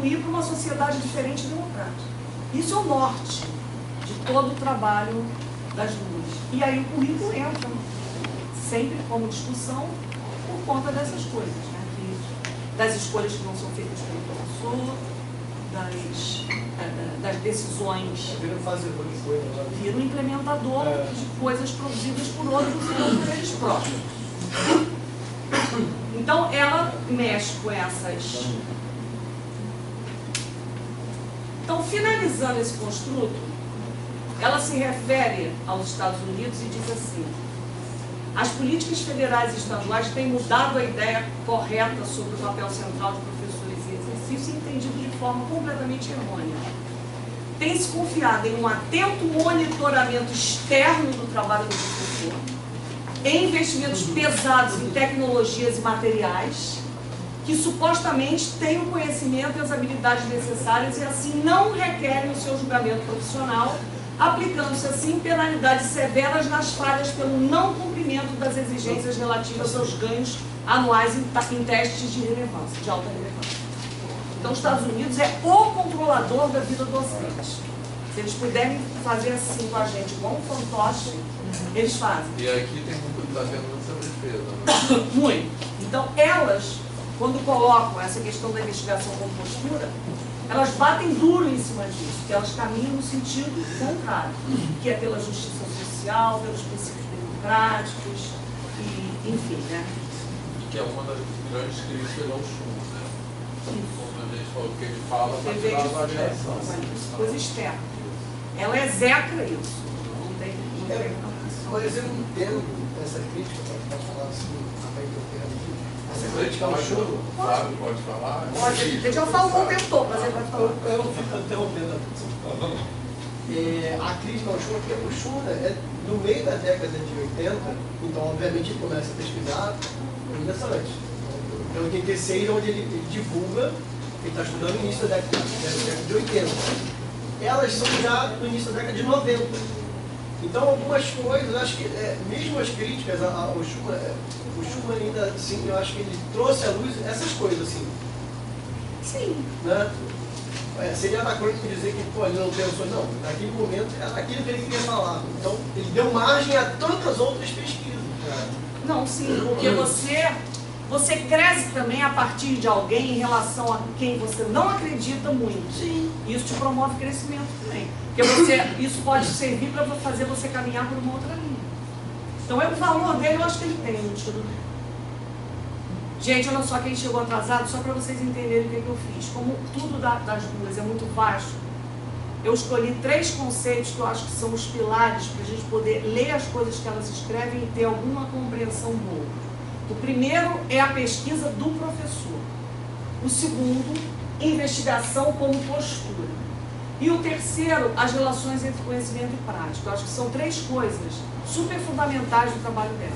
contribuir para uma sociedade diferente e democrática. Isso é o norte de todo o trabalho das duas. E aí o currículo entra sempre como discussão por conta dessas coisas, né? Das escolhas que não são feitas pelo professor, das decisões. Vira um implementador de coisas produzidas por outros e não por eles próprios. Então, ela mexe com essas. Então, finalizando esse construto, ela se refere aos Estados Unidos e diz assim: as políticas federais e estaduais têm mudado a ideia correta sobre o papel central de professores em exercício e entendido de forma completamente errônea. Tem-se confiado em um atento monitoramento externo do trabalho do professor, em investimentos pesados em tecnologias e materiais, que supostamente têm o conhecimento e as habilidades necessárias e assim não requerem o seu julgamento profissional, aplicando-se assim penalidades severas nas falhas pelo não cumprimento das exigências relativas aos ganhos anuais em testes de relevância, de alta relevância. Então, os Estados Unidos é o controlador da vida docente. Se eles puderem fazer assim com a gente, igual um fantoche, eles fazem. E aqui tem muito, está tendo muita defesa, né? Muito. Então, elas, quando colocam essa questão da investigação como postura, elas batem duro em cima disso, que elas caminham no sentido contrário, que é pela justiça social, pelos princípios democráticos, e, enfim, né? Que é uma das grandes críticas ao Schum, né? Como a gente falou, que ele fala para tirar a variação. Coisa externa. Ela execra isso. Não tem. Mas eu entendo essa crítica, para falar assim, essa crítica ao Schum. Fábio, pode falar? Pode. Ele já falou, tentou, mas ele vai falar. Eu fico interrompendo a pessoa. A crítica ao Schum, porque o Schum é no meio da década de 80, então obviamente ele começa a pesquisar ainda antes. Então, em 86, onde ele divulga, ele está estudando no início da década de 80. Elas são já no início da década de 90. Então, algumas coisas, acho que mesmo as críticas ao Schumann, o Schumann ainda, assim, eu acho que ele trouxe à luz essas coisas, assim. Sim. Né? Seria anacrônico dizer que, pô, ele não pensou, não, naquele momento era aquilo que ele queria falar. Então, ele deu margem a tantas outras pesquisas. Não, sim, porque você cresce também a partir de alguém em relação a quem você não acredita muito. Sim. Isso te promove crescimento também. Porque isso pode servir para fazer você caminhar por uma outra linha. Então, o valor dele, eu acho que ele tem no estudo dele. Gente, olha só, quem chegou atrasado, só para vocês entenderem o que eu fiz. Como tudo das duas é muito vasto, eu escolhi 3 conceitos que eu acho que são os pilares para a gente poder ler as coisas que elas escrevem e ter alguma compreensão boa. O primeiro é a pesquisa do professor. O segundo, investigação como postura. E o terceiro, as relações entre conhecimento e prática. Eu acho que são 3 coisas super fundamentais do trabalho dela.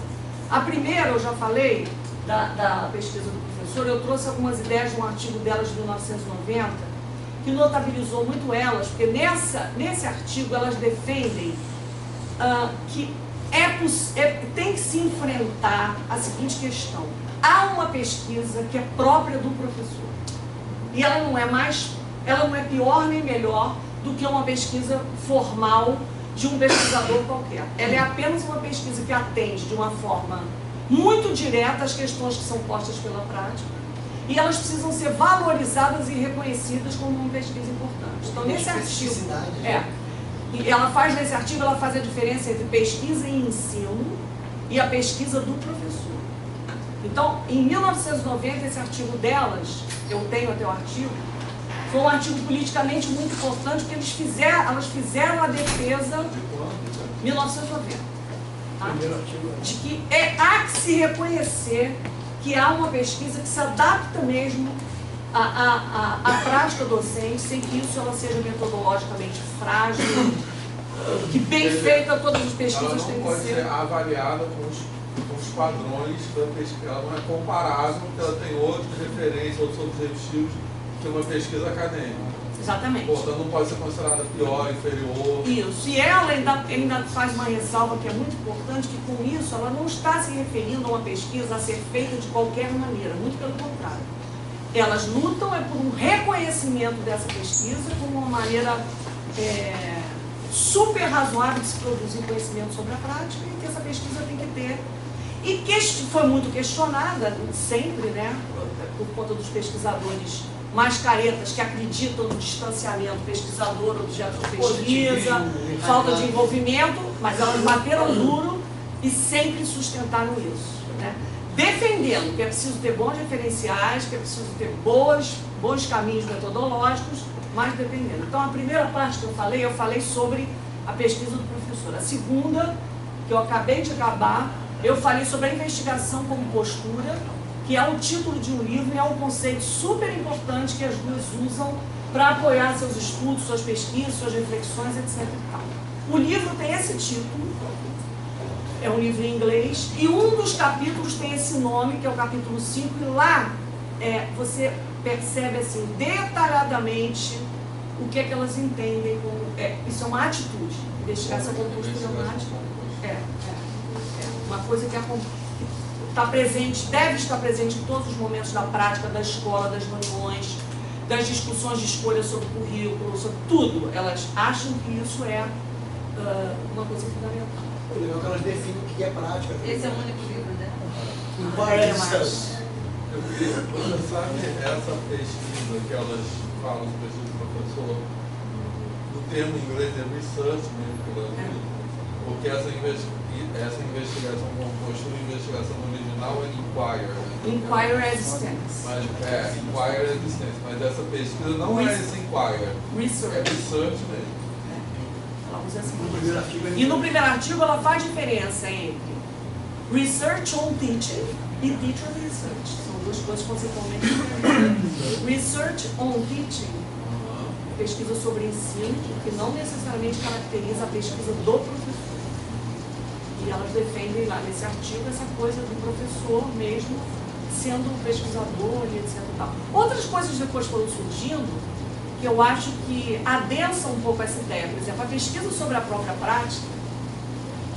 A primeira, eu já falei, da pesquisa do professor, eu trouxe algumas ideias de um artigo dela de 1990, que notabilizou muito elas, porque nesse artigo elas defendem que tem que se enfrentar a seguinte questão: há uma pesquisa que é própria do professor e ela não é pior nem melhor do que uma pesquisa formal de um pesquisador qualquer. Ela é apenas uma pesquisa que atende de uma forma muito direta às questões que são postas pela prática e elas precisam ser valorizadas e reconhecidas como uma pesquisa importante. Então, nesse artigo, e ela faz nesse artigo, ela faz a diferença entre pesquisa e ensino e a pesquisa do professor. Então, em 1990, esse artigo delas, eu tenho até o artigo, foi um artigo politicamente muito importante, porque elas fizeram a defesa 1990. Tá? De que há que se reconhecer que há uma pesquisa que se adapta mesmo à prática docente, sem que isso ela seja metodologicamente frágil, que bem feita todas as pesquisas têm que ser. Ela não pode ser avaliada com os padrões da pesquisa, ela não é comparável, porque ela tem outras referências, outros objetivos que uma pesquisa acadêmica. Exatamente. Portanto, não pode ser considerada pior, inferior. Isso. E ela ainda faz uma ressalva que é muito importante, que com isso ela não está se referindo a uma pesquisa a ser feita de qualquer maneira, muito pelo contrário. elas lutam por um reconhecimento dessa pesquisa como uma maneira super razoável de se produzir conhecimento sobre a prática, e que essa pesquisa tem que ter. E que foi muito questionada sempre, né, por conta dos pesquisadores mais caretas que acreditam no distanciamento pesquisador-objeto de pesquisa, falta de envolvimento, mas elas bateram duro e sempre sustentaram isso, né? Defendendo que é preciso ter bons referenciais, que é preciso ter bons caminhos metodológicos, mas dependendo. Então, a primeira parte que eu falei sobre a pesquisa do professor. A segunda, que eu acabei de acabar, eu falei sobre a investigação como postura, que é o título de um livro e é um conceito super importante que as duas usam para apoiar seus estudos, suas pesquisas, suas reflexões, etc. e tal. O livro tem esse título, é um livro em inglês, e um dos capítulos tem esse nome, que é o capítulo 5, e lá você percebe assim, detalhadamente o que é que elas entendem como... isso é uma atitude. Investigação como postura é uma atitude. Uma coisa que está presente, deve estar presente em todos os momentos da prática, da escola, das reuniões, das discussões de escolha sobre currículo, sobre tudo. Elas acham que isso é uma coisa fundamental. O legal é que elas definem o que é prática. Esse é o único livro, né? Eu queria, você sabe, essa pesquisa que elas falam, pesquisa do professor, o termo em inglês é research mesmo, porque essa investigação composta, a investigação original é inquire. Inquire existence. Mas, inquire existence, mas essa pesquisa não é esse inquire. Research. É research mesmo. Ela usa assim. E no primeiro artigo ela faz diferença entre research on teaching e teacher research. São duas coisas conceitualmente diferentes. Research on teaching, pesquisa sobre ensino, que não necessariamente caracteriza a pesquisa do professor. E elas defendem lá nesse artigo essa coisa do professor mesmo sendo pesquisador e etc. e tal. Outras coisas depois foram surgindo que eu acho que adensam um pouco essa ideia. Por exemplo, a pesquisa sobre a própria prática,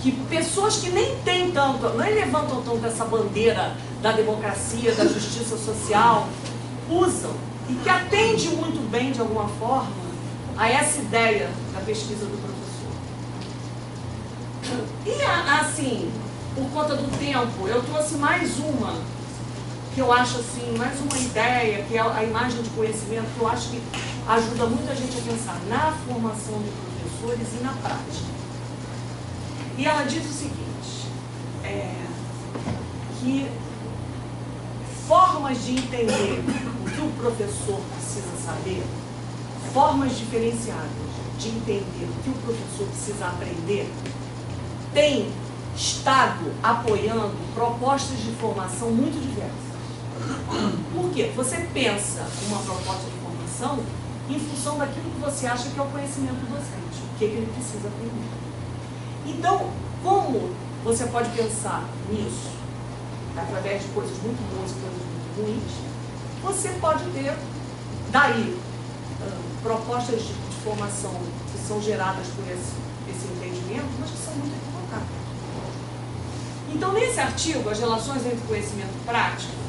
que pessoas que nem têm tanto, nem levantam tanto essa bandeira da democracia, da justiça social, usam e que atende muito bem, de alguma forma, a essa ideia da pesquisa do professor. E assim, por conta do tempo, eu trouxe mais uma, que eu acho assim, mais uma ideia, que é a imagem de conhecimento, que eu acho que ajuda muita gente a pensar na formação de professores e na prática. E ela diz o seguinte, que formas de entender o que o professor precisa saber, formas diferenciadas de entender o que o professor precisa aprender, tem estado apoiando propostas de formação muito diversas. Por quê? Você pensa uma proposta de formação em função daquilo que você acha que é o conhecimento docente, o que ele precisa aprender. Então, como você pode pensar nisso, através de coisas muito boas e coisas muito ruins, você pode ter, daí, propostas de formação que são geradas por esse entendimento, mas que são muito equivocadas. Então, nesse artigo, as relações entre conhecimento e prática,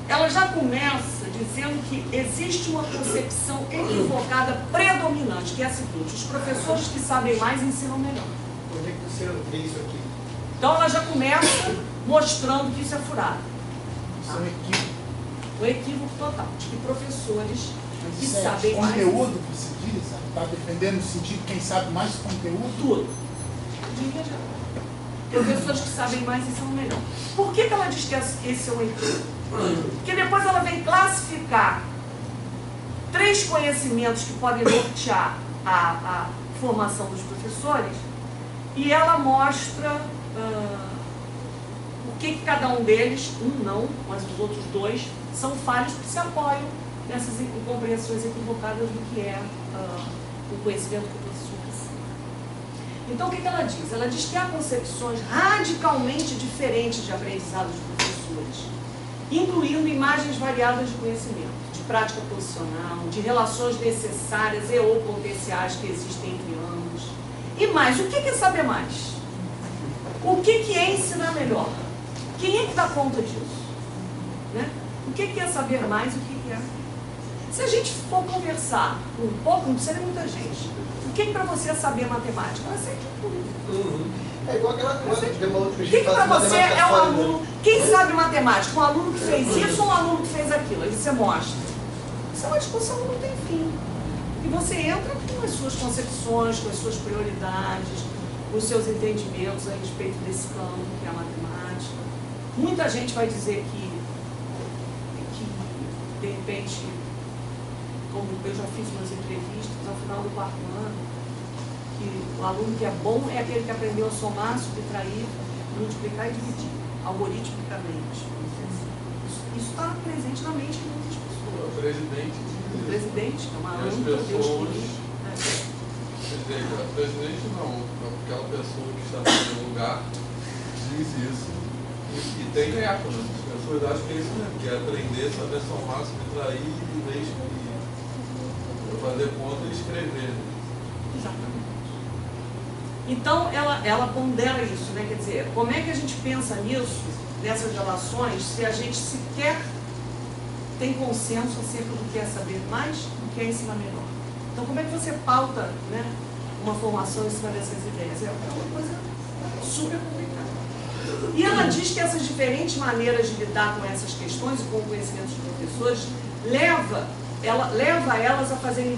ela já começa dizendo que existe uma concepção equivocada predominante, que é a seguinte: os professores que sabem mais ensinam melhor. Onde é que você vê isso aqui? Então ela já começa mostrando que isso é furado. Isso é um equívoco. O equívoco total, de que professores que Isso é sabem mais... conteúdo que se diz, está defendendo no sentido quem sabe mais conteúdo? Tudo. Eu diria já. Professores que sabem mais ensinam melhor. Por que ela diz que esse é um equívoco? Porque depois ela vem classificar 3 conhecimentos que podem nortear a formação dos professores, e ela mostra o que cada um deles, um não, mas os outros 2, são falhos que se apoiam nessas compreensões equivocadas do que é o conhecimento que o professor precisa. Então o que ela diz? Ela diz que há concepções radicalmente diferentes de aprendizado dos professores, incluindo imagens variadas de conhecimento, de prática profissional, de relações necessárias e ou potenciais que existem entre ambos. E mais, o que é saber mais? O que é ensinar melhor? Quem é que dá conta disso? Né? O que é saber mais e o que é? Se a gente for conversar um pouco, não precisa de muita gente. O que para você é saber matemática? Ela sei tudo. É igual aquela coisa que tem uma outra O que para você é um aluno? Quem sabe matemática? Um aluno que fez isso ou um aluno que fez aquilo? Aí você mostra. Isso é uma discussão que não tem fim. E você entra com as suas concepções, com as suas prioridades, com os seus entendimentos a respeito desse campo que é a matemática. Muita gente vai dizer que de repente, como eu já fiz umas entrevistas ao final do 4º ano, que o aluno que é bom é aquele que aprendeu a somar, subtrair, multiplicar e dividir, algoritmicamente. Isso está presente na mente de muitas pessoas. O presidente, que é uma as aluna que Deus queria. Quer dizer, o presidente não, aquela pessoa que está no lugar diz isso e tem eco, né? As pessoas acham que é isso mesmo, que é aprender, saber somar, subtrair e fazer conta e escrever. Exatamente. Então, ela pondera isso, né? Quer dizer, como é que a gente pensa nisso, nessas relações, se a gente sequer tem consenso acerca do que é saber mais, do que é ensinar melhor? Então, como é que você pauta, né, uma formação em cima dessas ideias? É uma coisa super complicada. E ela diz que essas diferentes maneiras de lidar com essas questões e com o conhecimento dos professores leva elas a fazerem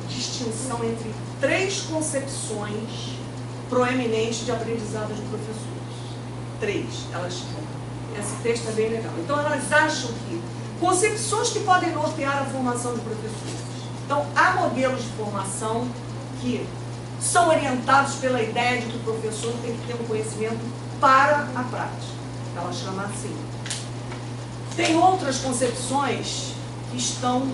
distinção entre 3 concepções proeminentes de aprendizado de professores. 3. Esse texto é bem legal. Então, elas acham que concepções que podem nortear a formação de professores. Então, há modelos de formação que são orientados pela ideia de que o professor tem que ter um conhecimento para a prática. Ela chama assim. Tem outras concepções que estão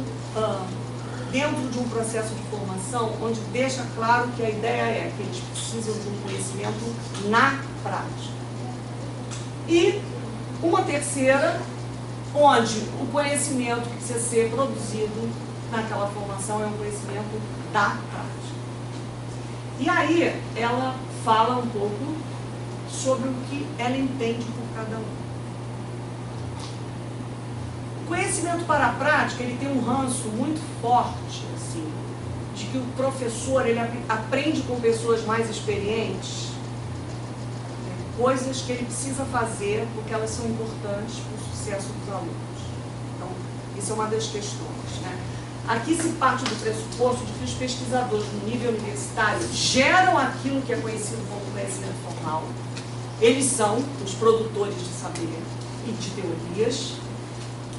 dentro de um processo de formação onde deixa claro que a ideia é que eles precisam de um conhecimento na prática. E uma terceira, onde o conhecimento que precisa ser produzido naquela formação é um conhecimento da prática. E aí ela fala um pouco sobre o que ela entende por cada um. O conhecimento para a prática, ele tem um ranço muito forte, assim, de que o professor, ele aprende com pessoas mais experientes, coisas que ele precisa fazer porque elas são importantes para o sucesso dos alunos. Então, isso é uma das questões, né? Aqui se parte do pressuposto de que os pesquisadores no nível universitário geram aquilo que é conhecido como conhecimento formal. Eles são os produtores de saber e de teorias,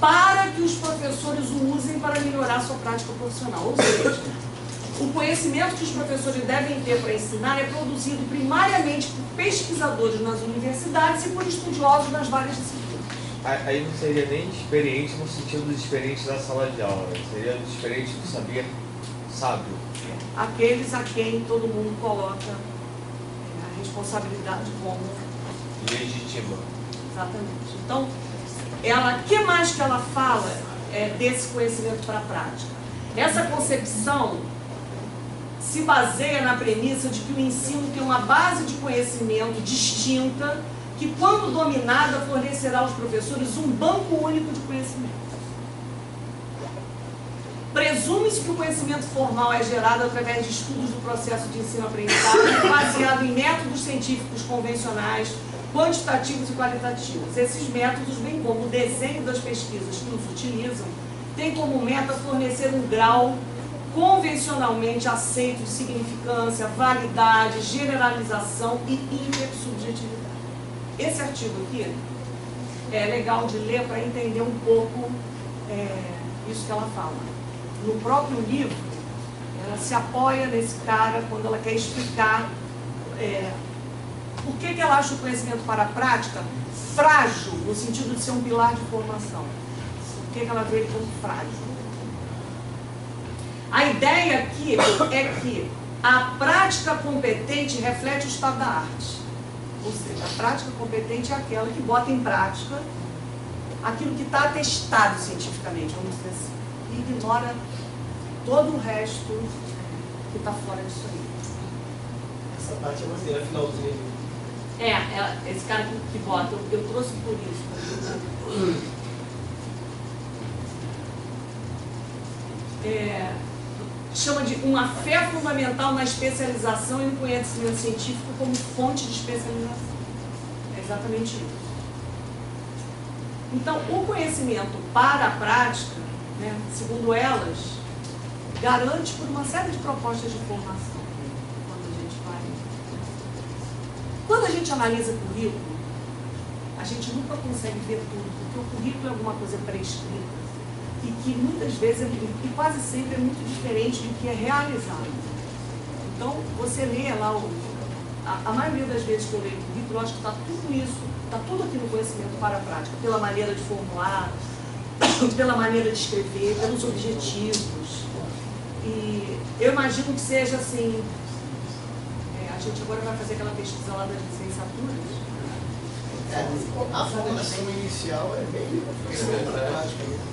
para que os professores o usem para melhorar a sua prática profissional. Ou seja, o conhecimento que os professores devem ter para ensinar é produzido primariamente por pesquisadores nas universidades e por estudiosos nas várias disciplinas. Aí não seria nem experiente no sentido de experiente da sala de aula, seria experiente do saber sábio. Aqueles a quem todo mundo coloca a responsabilidade como Legitima. Exatamente. Então, o que mais que ela fala desse conhecimento para a prática? Essa concepção se baseia na premissa de que o ensino tem uma base de conhecimento distinta, que, quando dominada, fornecerá aos professores um banco único de conhecimento. Presume-se que o conhecimento formal é gerado através de estudos do processo de ensino-aprendizagem, baseado em métodos científicos convencionais, quantitativos e qualitativos. Esses métodos, bem como o desenho das pesquisas que os utilizam, têm como meta fornecer um grau convencionalmente aceito de significância, validade, generalização e intersubjetividade. Esse artigo aqui é legal de ler para entender um pouco isso que ela fala. No próprio livro, ela se apoia nesse cara quando ela quer explicar por que ela acha o conhecimento para a prática frágil, no sentido de ser um pilar de formação. Por que ela vê ele como frágil? A ideia aqui é que a prática competente reflete o estado da arte. Ou seja, a prática competente é aquela que bota em prática aquilo que está atestado cientificamente, vamos dizer assim, e ignora todo o resto que está fora disso aí. Essa parte é maneira, finalzinho. Esse cara que bota, eu trouxe por isso. chama de uma fé fundamental na especialização e no conhecimento científico como fonte de especialização. É exatamente isso. Então, o conhecimento para a prática, né, segundo elas, garante por uma série de propostas de formação. Quando a gente analisa currículo, a gente nunca consegue ver tudo, porque o currículo é alguma coisa pré-escrita e que muitas vezes, e quase sempre, é muito diferente do que é realizado. Então, você lê lá, a maioria das vezes que eu leio o currículo, eu acho que está tudo isso, está tudo aqui no conhecimento para a prática, pela maneira de formular, pela maneira de escrever, pelos objetivos. E eu imagino que seja assim, a gente agora vai fazer aquela pesquisa lá das licenciaturas. A formação inicial é bem prática.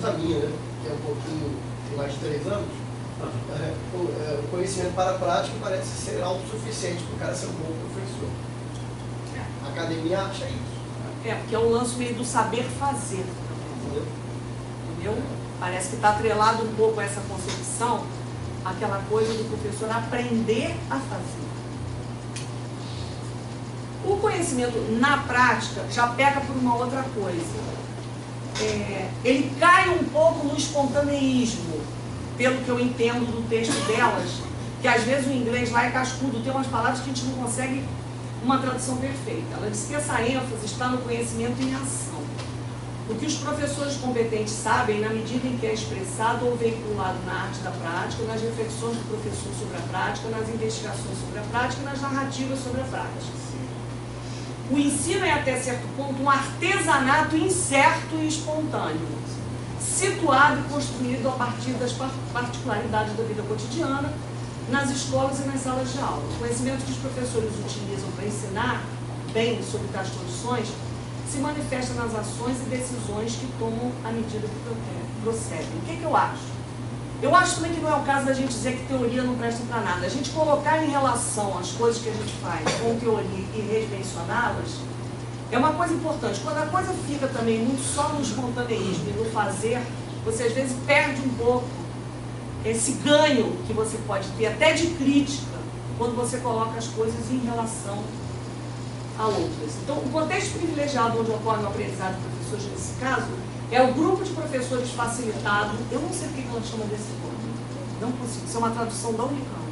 A minha, né, que é um pouquinho, tem mais de 3 anos, o conhecimento para a prática parece ser autossuficiente para o cara ser um bom professor. A academia acha isso. Porque é um lance meio do saber fazer. Entendeu? Parece que está atrelado um pouco a essa concepção, aquela coisa do professor aprender a fazer. O conhecimento na prática já pega por uma outra coisa. Ele cai um pouco no espontaneísmo, pelo que eu entendo do texto delas, que às vezes o inglês lá é cascudo, tem umas palavras que a gente não consegue uma tradução perfeita. Ela diz que essa ênfase está no conhecimento em ação. O que os professores competentes sabem na medida em que é expressado ou veiculado na arte da prática, nas reflexões do professor sobre a prática, nas investigações sobre a prática e nas narrativas sobre a prática. O ensino é, até certo ponto, um artesanato incerto e espontâneo, situado e construído a partir das particularidades da vida cotidiana, nas escolas e nas salas de aula. O conhecimento que os professores utilizam para ensinar bem sobre tais condições se manifesta nas ações e decisões que tomam à medida que procedem. O que eu acho? Eu acho também que não é o caso da gente dizer que teoria não presta para nada. A gente colocar em relação as coisas que a gente faz com teoria e redimensioná-las é uma coisa importante. Quando a coisa fica também muito só no espontaneísmo e no fazer, você às vezes perde um pouco esse ganho que você pode ter, até de crítica, quando você coloca as coisas em relação a outras. Então, o contexto privilegiado onde ocorre o aprendizado de professores, nesse caso, é o grupo de professores facilitado. Eu não sei porque ela chama desse nome. Não consigo. Isso é uma tradução da Unicamp.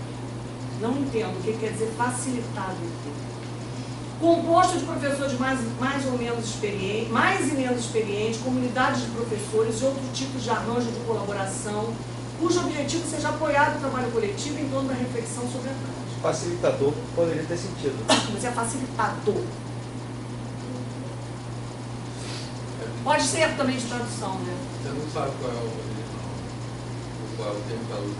Não entendo o que quer dizer facilitado aqui. Composto de professores mais ou menos experientes, mais e menos experientes, comunidades de professores e outros tipos de arranjo de colaboração, cujo objetivo seja apoiar o trabalho coletivo em torno da reflexão sobre a prática. Facilitador poderia ter sentido. Mas é facilitador. Pode ser também de tradução, né? Você não sabe qual é o original, qual é o termo traduzido.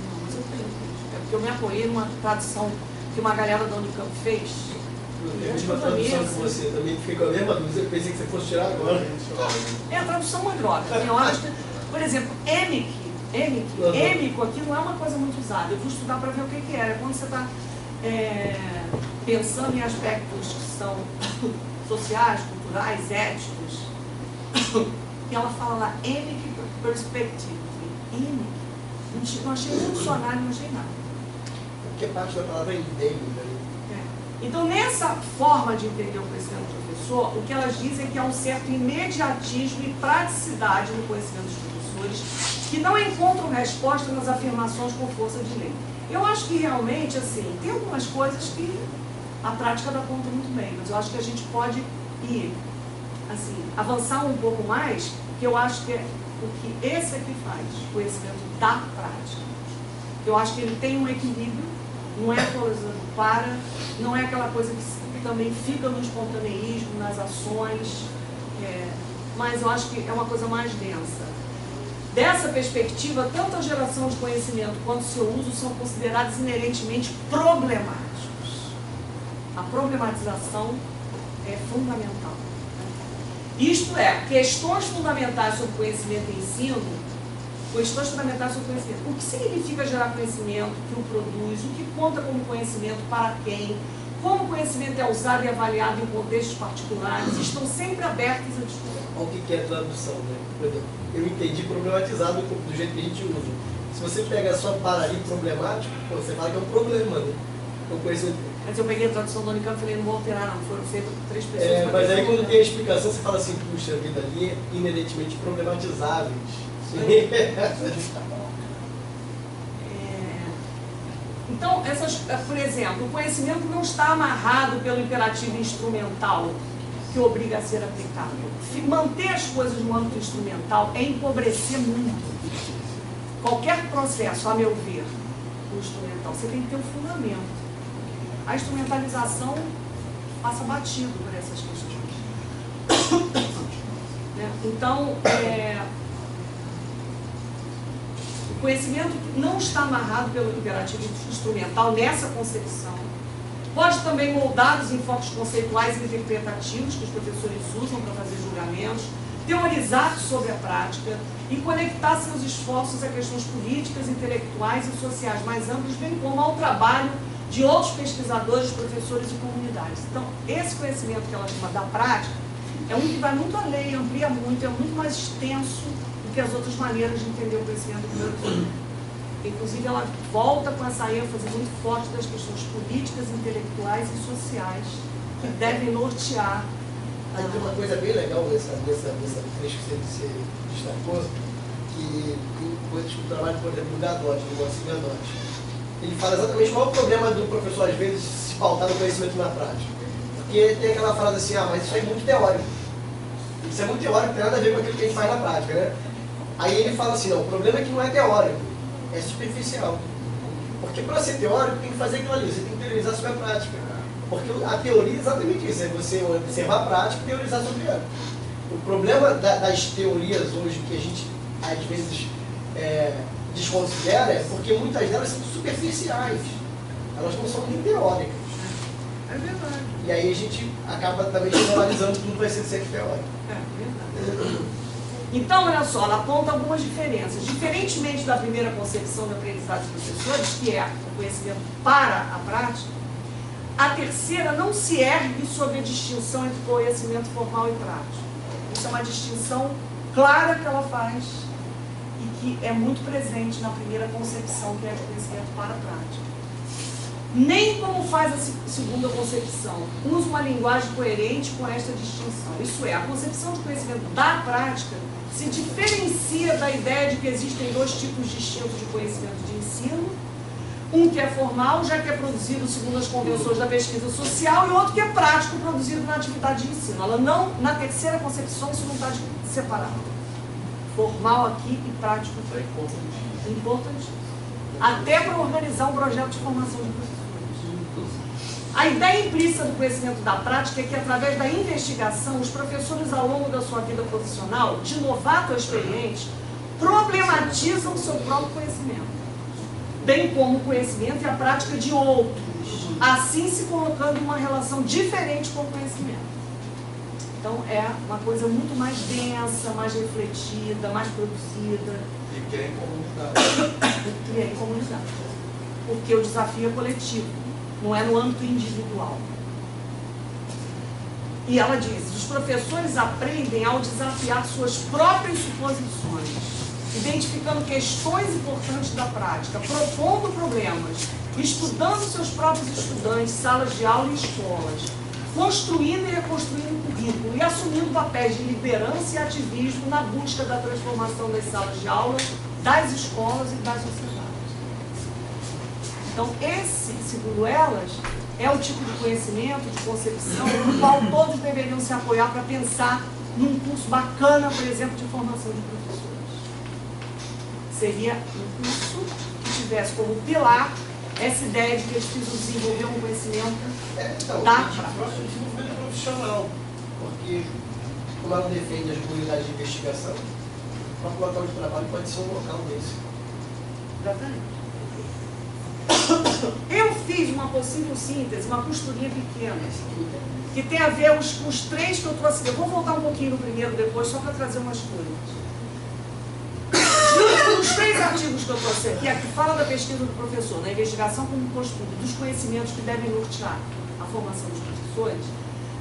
Não, mas eu tenho. É porque eu me apoiei numa tradução que uma galera da Unicamp fez. Eu tive uma tradução que você também fica com a mesma dúvida, eu pensei que você fosse tirar agora. A tradução é droga. Tem horas que, por exemplo, êmico aqui não é uma coisa muito usada. Eu fui estudar para ver o que era. Quando você está pensando em aspectos que são sociais, culturais, éticos, e ela fala lá, emic perspective. Emic. Não achei nenhum dicionário, não achei nada. Porque parte da palavra é endêmica. Então, nessa forma de entender o conhecimento do professor, o que elas dizem é que há um certo imediatismo e praticidade no conhecimento dos professores que não encontram resposta nas afirmações com força de lei. Eu acho que realmente, assim, tem algumas coisas que a prática dá conta muito bem, mas eu acho que a gente pode ir, assim, avançar um pouco mais, que eu acho que é o que esse aqui faz, o conhecimento da prática. Eu acho que ele tem um equilíbrio, não é coisa para, não é aquela coisa que também fica no espontaneísmo, nas ações, mas eu acho que é uma coisa mais densa. Dessa perspectiva, tanto a geração de conhecimento quanto o seu uso são considerados inerentemente problemáticos. A problematização é fundamental. Isto é, questões fundamentais sobre conhecimento e ensino, questões fundamentais sobre conhecimento. O que significa gerar conhecimento, que o produz, o que conta como conhecimento, para quem, como o conhecimento é usado e avaliado em contextos particulares, estão sempre abertos à discussão. Olha o que é tradução, né? Por exemplo, eu entendi problematizado do jeito que a gente usa. Se você pega só para ali problemático, pô, você fala que é um problema, né? O conhecimento... Mas eu peguei a tradução do Unicamp e falei, não vou alterar não, foram feitas por 3 pessoas. Mas aí quando tem a explicação, você fala assim, puxa vida, ali é inerentemente problematizáveis. Então, por exemplo, o conhecimento não está amarrado pelo imperativo instrumental que obriga a ser aplicado. Manter as coisas no âmbito instrumental é empobrecer muito. Qualquer processo, a meu ver, no instrumental, você tem que ter um fundamento. A instrumentalização passa batido por essas questões. Né? Então, o conhecimento não está amarrado pelo imperativo instrumental nessa concepção. Pode também moldar os enfoques conceituais e interpretativos que os professores usam para fazer julgamentos, teorizar sobre a prática e conectar seus esforços a questões políticas, intelectuais e sociais mais amplas, bem como ao trabalho de outros pesquisadores, professores e comunidades. Então, esse conhecimento que ela chama da prática é um que vai muito além, amplia muito, é muito mais extenso do que as outras maneiras de entender o conhecimento do primeiro conhecimento. Inclusive, ela volta com essa ênfase muito forte das questões políticas, intelectuais e sociais que devem nortear. Aí tem uma coisa bem legal nessa trecho que você destacou, que tem coisas que o trabalho, por exemplo, do Gadotti, do Moacir Gadotti. Ele fala exatamente qual é o problema do professor, às vezes, se pautar no conhecimento na prática. Porque tem aquela frase assim, mas isso é muito teórico. Isso é muito teórico, tem nada a ver com aquilo que a gente faz na prática, né? Aí ele fala assim, não, o problema é que não é teórico, é superficial. Porque para ser teórico tem que fazer aquilo ali, você tem que teorizar sobre a prática. Porque a teoria é exatamente isso, é você observar a prática e teorizar sobre ela. O problema das teorias hoje que a gente, às vezes, desconsidera é porque muitas delas são superficiais. Elas não são nem teóricas. É verdade. E aí a gente acaba também generalizando tudo vai ser sempre teórico. É verdade. Então, olha só, ela aponta algumas diferenças. Diferentemente da primeira concepção da aprendizagem dos professores, que é o conhecimento para a prática, a terceira não se ergue sobre a distinção entre conhecimento formal e prático. Isso é uma distinção clara que ela faz e que é muito presente na primeira concepção, que é de conhecimento para a prática. Nem como faz a segunda concepção, usa uma linguagem coerente com esta distinção. Isso é, a concepção de conhecimento da prática se diferencia da ideia de que existem 2 tipos distintos de conhecimento de ensino, um que é formal, já que é produzido segundo as convenções da pesquisa social, e outro que é prático, produzido na atividade de ensino. Ela não, na terceira concepção, isso não está separado. Formal aqui e prático aqui. É importante. Até para organizar um projeto de formação de professores. A ideia implícita do conhecimento da prática é que, através da investigação, os professores, ao longo da sua vida profissional, de novato a experiente, problematizam o seu próprio conhecimento, bem como o conhecimento e a prática de outros, assim se colocando em uma relação diferente com o conhecimento. Então, é uma coisa muito mais densa, mais refletida, mais produzida. E que é em comunidade. Que é em comunidade. Porque o desafio é coletivo, não é no âmbito individual. E ela diz, os professores aprendem ao desafiar suas próprias suposições, identificando questões importantes da prática, propondo problemas, estudando seus próprios estudantes, salas de aula e escolas, construindo e reconstruindo o currículo e assumindo papéis de liderança e ativismo na busca da transformação das salas de aula, das escolas e das sociedades. Então, esse, segundo elas, é o tipo de conhecimento, de concepção, no qual todos deveriam se apoiar para pensar num curso bacana, por exemplo, de formação de professores. Seria um curso que tivesse como pilar essa ideia de que eles precisam desenvolver um conhecimento da prática. Desenvolvimento profissional, porque, como ela defende as comunidades de investigação, o próprio local de trabalho pode ser um local desse. Exatamente. Eu fiz uma possível síntese, uma costurinha pequena, que tem a ver com os 3 que eu trouxe. Eu vou voltar um pouquinho no primeiro depois, só para trazer umas coisas. Os 3 artigos que eu trouxe aqui, a que fala da pesquisa do professor, da investigação como costume, dos conhecimentos que devem nortear a formação dos professores,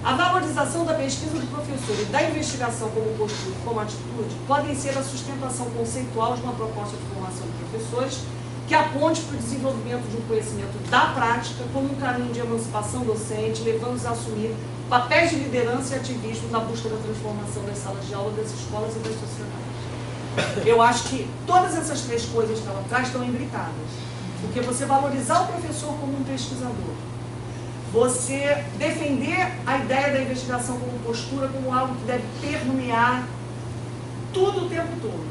a valorização da pesquisa do professor e da investigação como postura e como atitude podem ser a sustentação conceitual de uma proposta de formação de professores que aponte para o desenvolvimento de um conhecimento da prática como um caminho de emancipação docente, levando-os a assumir papéis de liderança e ativismo na busca da transformação das salas de aula, das escolas e das sociedades. Eu acho que todas essas três coisas que ela traz estão imbricadas. Porque você valorizar o professor como um pesquisador, você defender a ideia da investigação como postura, como algo que deve permear tudo o tempo todo.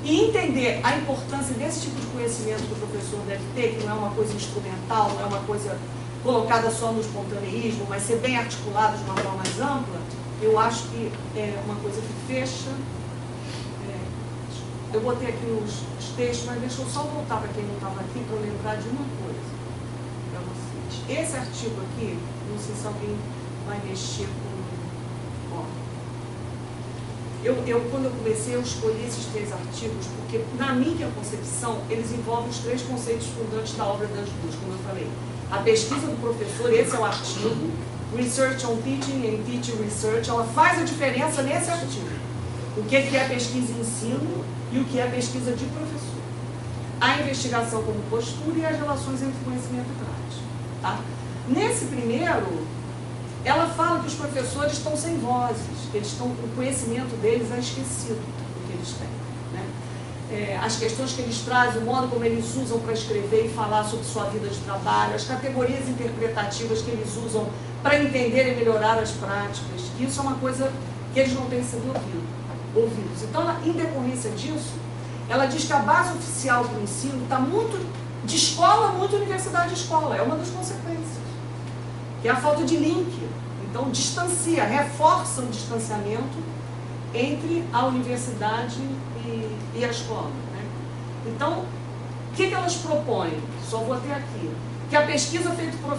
E entender a importância desse tipo de conhecimento que o professor deve ter, que não é uma coisa instrumental, não é uma coisa colocada só no espontaneísmo, mas ser bem articulado de uma forma mais ampla, eu acho que é uma coisa que fecha. Eu botei aqui os textos, mas deixa eu só voltar para quem não estava aqui para eu lembrar de uma coisa para vocês. Esse artigo aqui, não sei se alguém vai mexer com... Ó. Quando eu comecei, eu escolhi esses três artigos porque, na minha concepção, eles envolvem os três conceitos fundantes da obra das duas, como eu falei. A pesquisa do professor, esse é o artigo, Research on Teaching and Teaching Research, ela faz a diferença nesse artigo. O que é pesquisa e ensino e o que é pesquisa de professor. A investigação como postura e as relações entre conhecimento e prática. Tá? Nesse primeiro, ela fala que os professores estão sem vozes, que o conhecimento deles é esquecido do que eles têm. Né? As questões que eles trazem, o modo como eles usam para escrever e falar sobre sua vida de trabalho, as categorias interpretativas que eles usam para entender e melhorar as práticas, isso é uma coisa que eles não têm sido ouvidos. Então, em decorrência disso, ela diz que a base oficial do ensino está muito de escola, muito universidade de escola. É uma das consequências. Que é a falta de link. Então, distancia, reforça o distanciamento entre a universidade e a escola. Né? Então, o que elas propõem? Só vou até aqui. Que a pesquisa feita por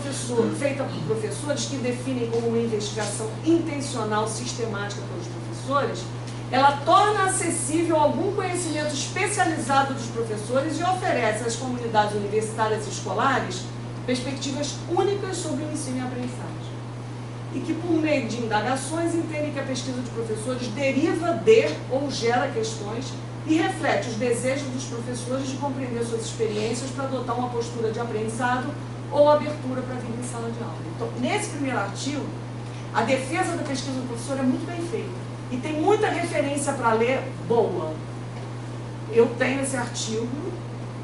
professores que definem como uma investigação intencional, sistemática pelos professores, ela torna acessível algum conhecimento especializado dos professores e oferece às comunidades universitárias e escolares perspectivas únicas sobre o ensino e a aprendizagem. E que, por meio de indagações, entendem que a pesquisa de professores deriva de ou gera questões e reflete os desejos dos professores de compreender suas experiências para adotar uma postura de aprendizado ou abertura para a vida em sala de aula. Então, nesse primeiro artigo, a defesa da pesquisa do professor é muito bem feita. E tem muita referência para ler boa. Eu tenho esse artigo,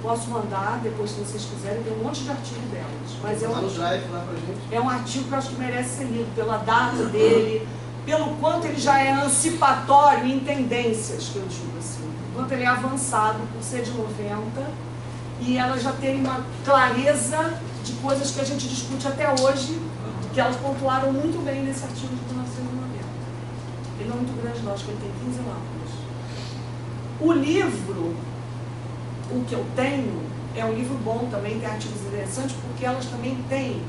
posso mandar, depois se vocês quiserem, tem um monte de artigo delas. Mas é um artigo que eu acho que merece ser lido, pela data dele, pelo quanto ele já é antecipatório em tendências, que eu digo assim. Quanto ele é avançado, por ser de 90, e ela já tem uma clareza de coisas que a gente discute até hoje, que elas pontuaram muito bem nesse artigo de 1990. Ele não é muito grande, não, acho que ele tem 15 lápides. O livro, o que eu tenho, é um livro bom também, tem artigos interessantes, porque elas também têm,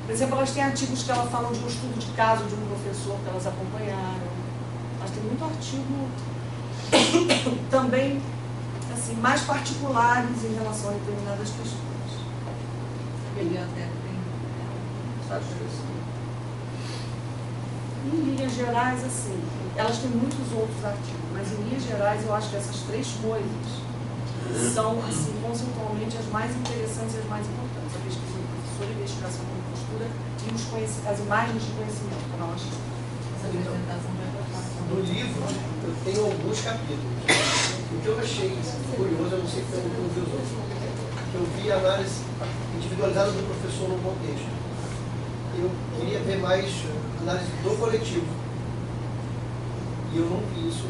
por exemplo, elas têm artigos que elas falam de um estudo de caso de um professor que elas acompanharam. Elas têm muito artigo também, assim, mais particulares em relação a determinadas questões. Biblioteca tem. Em linhas gerais, assim, elas têm muitos outros artigos, mas em linhas gerais eu acho que essas três coisas são, assim, conceitualmente as mais interessantes e as mais importantes. A pesquisa do professor, a investigação como postura e as imagens de conhecimento para nós. Essa apresentação vai passar. No livro, eu tenho alguns capítulos. O que eu achei curioso, eu não sei se eu não vi os outros, eu vi a análise individualizada do professor no contexto. Eu queria ver mais análise do coletivo. E eu não vi isso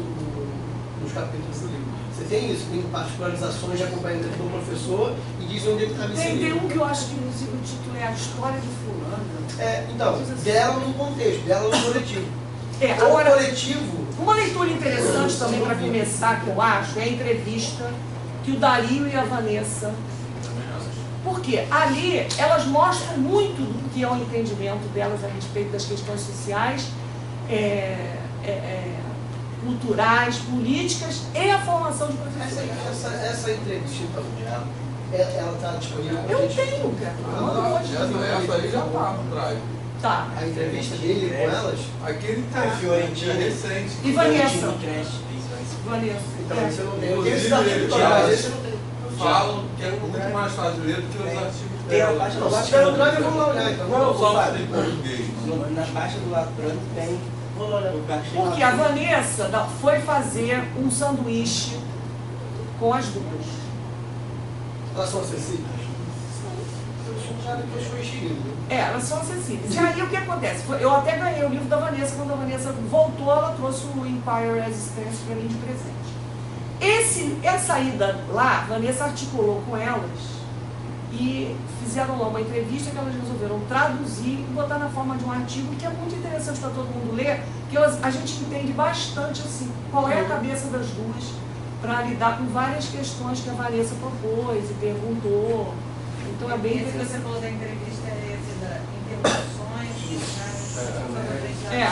nos capítulos do livro. Você tem isso? Tem particularizações de acompanhamento do professor e diz onde ele está me seguindo. Tem um que eu acho que, inclusive, o título é A História de Fulana. Então, dela no contexto, dela no coletivo. Agora, o coletivo... Uma leitura interessante também para começar, que eu acho, é a entrevista que o Dario e a Vanessa... Porque ali elas mostram muito do que é o entendimento delas a respeito das questões sociais, culturais, políticas e a formação de professores. Essa entrevista, então, ela está disponível pra Eu gente? tenho, cara. Essa aí já tá no drive. Tá. A entrevista dele com elas? Aquele Tá. é recente. E Vanessa? Fiorentina Crash, Vanessa. Então, É. esse eu não tenho. Inclusive, Esse artigo ele tá, já- esse eu não tenho. Falam que é muito mais fácil de ler do que os artigos Tem a dela. página Não, do se tiver no drive, Latrano. vamos lá olhar, então. Não só Fábio. em português. Na baixa do Latrano tem o cachê. Porque a Vanessa foi fazer um sanduíche com as duas. Elas são acessíveis? Eu sou um cara que eu sou enxerido. Elas são acessíveis. E aí o que acontece? Eu até ganhei o livro da Vanessa, quando a Vanessa voltou, ela trouxe o Empire Resistance para mim de presente. Essa ida lá, Vanessa articulou com elas e fizeram lá uma entrevista que elas resolveram traduzir e botar na forma de um artigo que é muito interessante para todo mundo ler, que a gente entende bastante assim, qual é a cabeça das duas para lidar com várias questões que a Vanessa propôs e perguntou. Então é bem Esse que você interessante. falou da entrevista é esse da interrupções,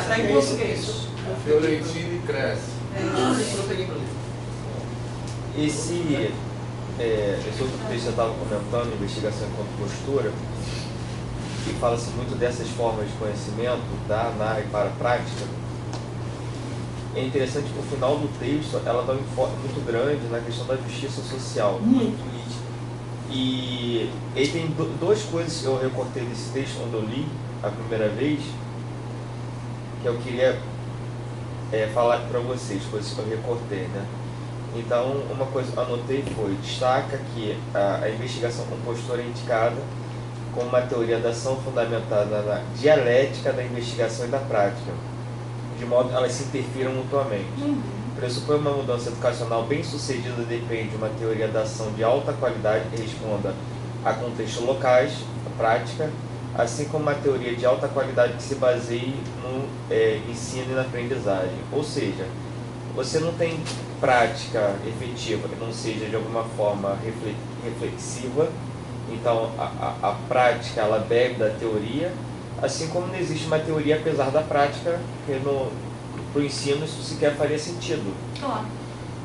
Tá em português. Fiorentina e cresce. Esse eu peguei pra ler. Esse outro texto que eu estava comentando, Investigação enquanto Postura, que fala-se muito dessas formas de conhecimento, da análise para a prática. É interessante que no final do texto ela dá um enfoque muito grande na questão da justiça social. Muito. E ele tem duas coisas que eu recortei desse texto quando eu li a primeira vez, que eu queria falar para vocês, coisas que eu recortei, né? Então, uma coisa que eu anotei foi: destaca que a investigação compostora é indicada como uma teoria da ação fundamentada na dialética da investigação e da prática, de modo que elas se interfiram mutuamente. Pressupõe uma mudança educacional bem sucedida depende de uma teoria da ação de alta qualidade que responda a contextos locais, a prática, assim como uma teoria de alta qualidade que se baseie no ensino e na aprendizagem. Ou seja, você não tem prática efetiva que não seja de alguma forma reflexiva, então a prática ela bebe da teoria, assim como não existe uma teoria apesar da prática, porque para o ensino isso sequer faria sentido. Claro.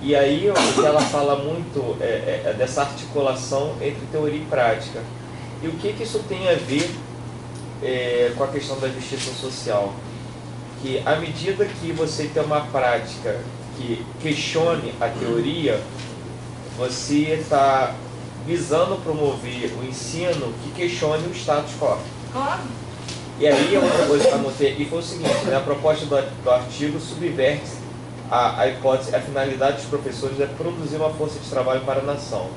E aí o que ela fala muito é dessa articulação entre teoria e prática. E o que isso tem a ver com a questão da justiça social? Que à medida que você tem uma prática que questione a teoria, você está visando promover o ensino que questione o status quo. Claro. E aí outra coisa que eu anotei aqui foi o seguinte, né, a proposta do artigo subverte a hipótese, a finalidade dos professores é produzir uma força de trabalho para a nação.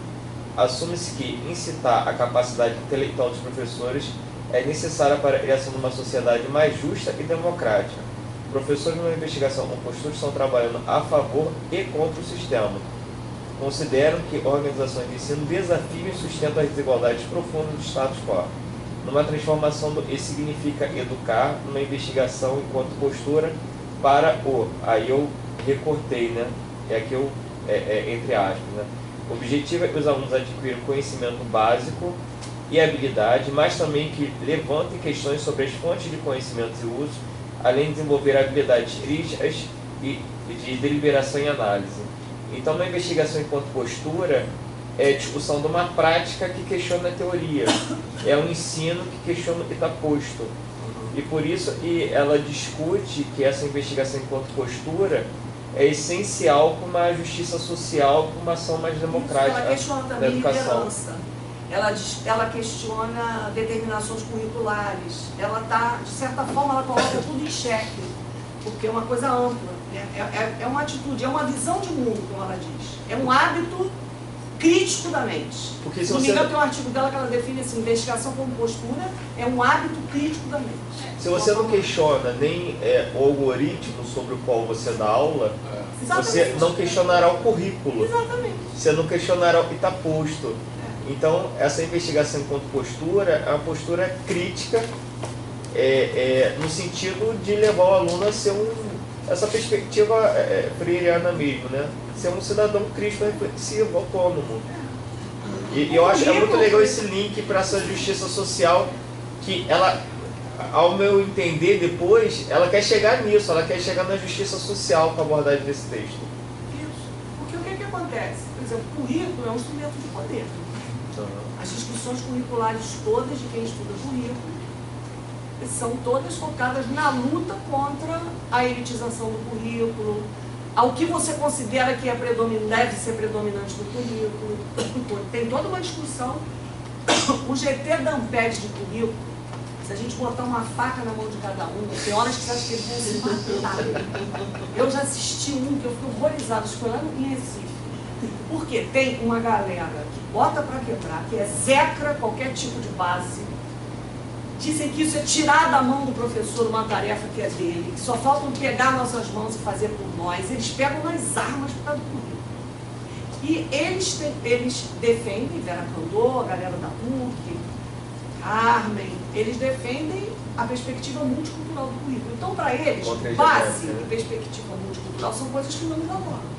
Assume-se que incitar a capacidade intelectual dos professores é necessária para a criação de uma sociedade mais justa e democrática. Professores numa investigação com postura estão trabalhando a favor e contra o sistema. Consideram que organizações de ensino desafiam e sustentam as desigualdades profundas do status quo. Numa transformação isso significa educar numa investigação enquanto postura para aí eu recortei, né? Aqui eu, entre aspas, né? O objetivo é que os alunos adquiram conhecimento básico e habilidade, mas também que levantem questões sobre as fontes de conhecimentos e uso, além de desenvolver habilidades críticas e de deliberação e análise. Então, uma investigação enquanto postura é a discussão de uma prática que questiona a teoria, é um ensino que questiona o que está posto. E por isso ela discute que essa investigação enquanto postura é essencial para uma justiça social, para uma ação mais democrática Ela questiona da também educação. liderança. Ela questiona determinações curriculares. Ela está, de certa forma, ela coloca tudo em xeque, porque é uma coisa ampla, né? É uma atitude, é uma visão de mundo, como ela diz. É um hábito crítico da mente. Porque se No você, nível tem um artigo dela que ela define assim: investigação como postura é um hábito crítico da mente. se você não questiona nem o algoritmo sobre o qual você dá aula, você Exatamente. não questionará o currículo. Exatamente. Você não questionará o que está posto. Então, essa investigação enquanto postura é uma postura crítica, no sentido de levar o aluno a ser essa perspectiva freiriana mesmo, né? Ser um cidadão crítico, reflexivo, autônomo. E eu acho muito legal esse link para essa justiça social, que ela, ao meu entender depois, ela quer chegar nisso, ela quer chegar na justiça social com a abordagem desse texto. Isso. Porque o que acontece? Por exemplo, o currículo é um instrumento de poder. As discussões curriculares todas de quem estuda currículo são todas focadas na luta contra a elitização do currículo, ao que você considera que deve ser predominante no currículo. Tem toda uma discussão. O GT da Amped de currículo, se a gente botar uma faca na mão de cada um, tem horas que você acha que eles vão se matar. Eu já assisti um que eu fico horrorizado, isso foi lá em Recife. Porque tem uma galera que bota para quebrar, que execra qualquer tipo de base. Dizem que isso é tirar da mão do professor uma tarefa que é dele, que só faltam pegar nossas mãos e fazer por nós. Eles pegam nas armas por causa do currículo. E eles defendem, Vera Candor, a galera da PUC, Carmen, eles defendem a perspectiva multicultural do currículo. Então, para eles, base e perspectiva multicultural são coisas que não dialogam.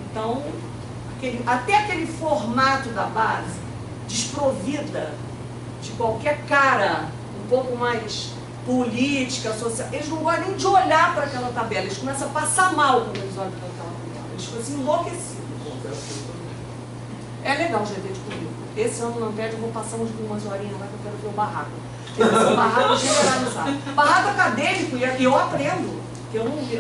Então, até aquele formato da base, desprovida de qualquer cara um pouco mais política, social, eles não gostam nem de olhar para aquela tabela, eles começam a passar mal quando eles olham para aquela tabela, eles ficam assim enlouquecidos. É legal o GT de currículo. Esse ano no Amped eu vou passar umas horinhas lá que eu quero ver o barraco. Um barraco generalizado. Barraco acadêmico, e eu aprendo, porque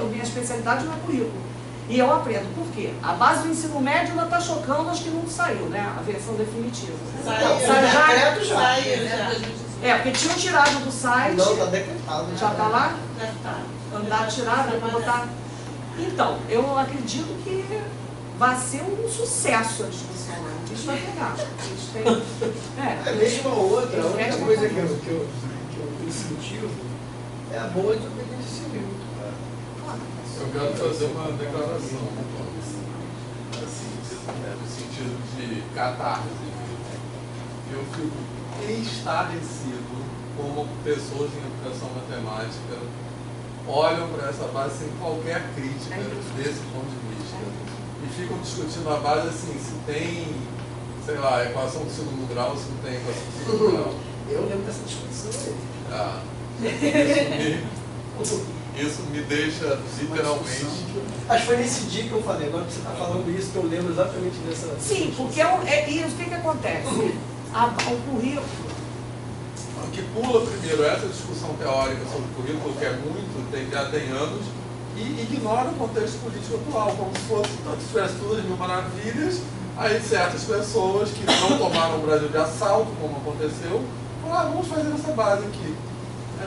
minha especialidade não é currículo. E eu aprendo. Por quê? A base do ensino médio ainda está chocando, acho que não saiu, né? A versão definitiva. Saiu já. É, porque tinham tirado do site. Não, está decretado. Já está lá? Já está. Andar tirado, vou botar. Então, eu acredito que vai ser um sucesso a discussão. A gente vai pegar. É mesmo a outra. A única coisa que eu incentivo é a boa desobediência civil. Eu quero fazer uma declaração, assim, no sentido de catarse. Eu fico estarrecido como pessoas em educação matemática olham para essa base sem qualquer crítica desse ponto de vista. E ficam discutindo a base assim, se tem, sei lá, equação do segundo grau, se não tem equação do segundo grau. Eu lembro dessa discussão aí. Isso me deixa literalmente. Acho que foi nesse dia que eu falei, agora que você está falando isso, que eu lembro exatamente dessa. Sim, porque isso, o que acontece? O currículo. O que pula primeiro essa discussão teórica sobre o currículo, que é muito, já tem anos, e ignora o contexto político atual, como se fosse tudo as mil maravilhas. Aí certas pessoas que não tomaram o Brasil de assalto, como aconteceu, falaram, vamos fazer essa base aqui.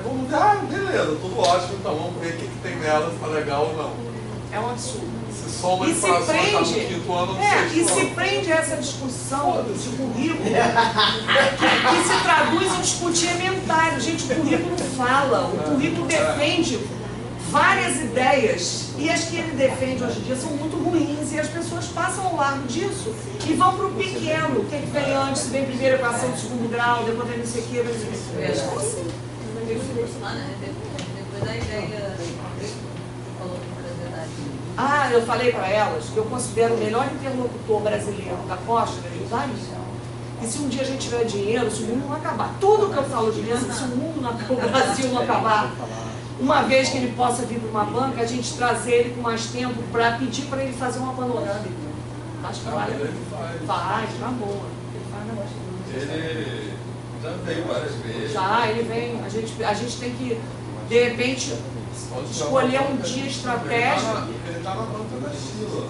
Vamos ver, beleza, tudo ótimo, então vamos ver o que tem nela, se tá legal ou não. É um absurdo. Se soma E a se inflação, tá no prende, quinto ano, no e sexto se ano. prende a essa discussão de currículo que se traduz em discutir ementário. Gente, o currículo fala, o currículo defende várias ideias e as que ele defende hoje em dia são muito ruins e as pessoas passam ao largo disso e vão para o pequeno. O que vem antes? Se vem primeiro a equação do segundo grau, depois vem não sei o que, vai ser Depois da ideia falou com curiosidade. Ah, eu falei para elas que eu considero o melhor interlocutor brasileiro da Costa, o Jair. E se um dia a gente tiver dinheiro, se o mundo não acabar, tudo que eu falo de mesa, se o mundo não acabar, o Brasil não acabar, uma vez que ele possa vir para uma banca, a gente trazer ele com mais tempo para pedir para ele fazer uma panorâmica. Acho que vale. Faz, na boa. Ele faz negócio. Ele já veio várias vezes. Já, ele vem. A gente tem que, de repente, escolher um dia estratégico. Ele está na banca da Sheila,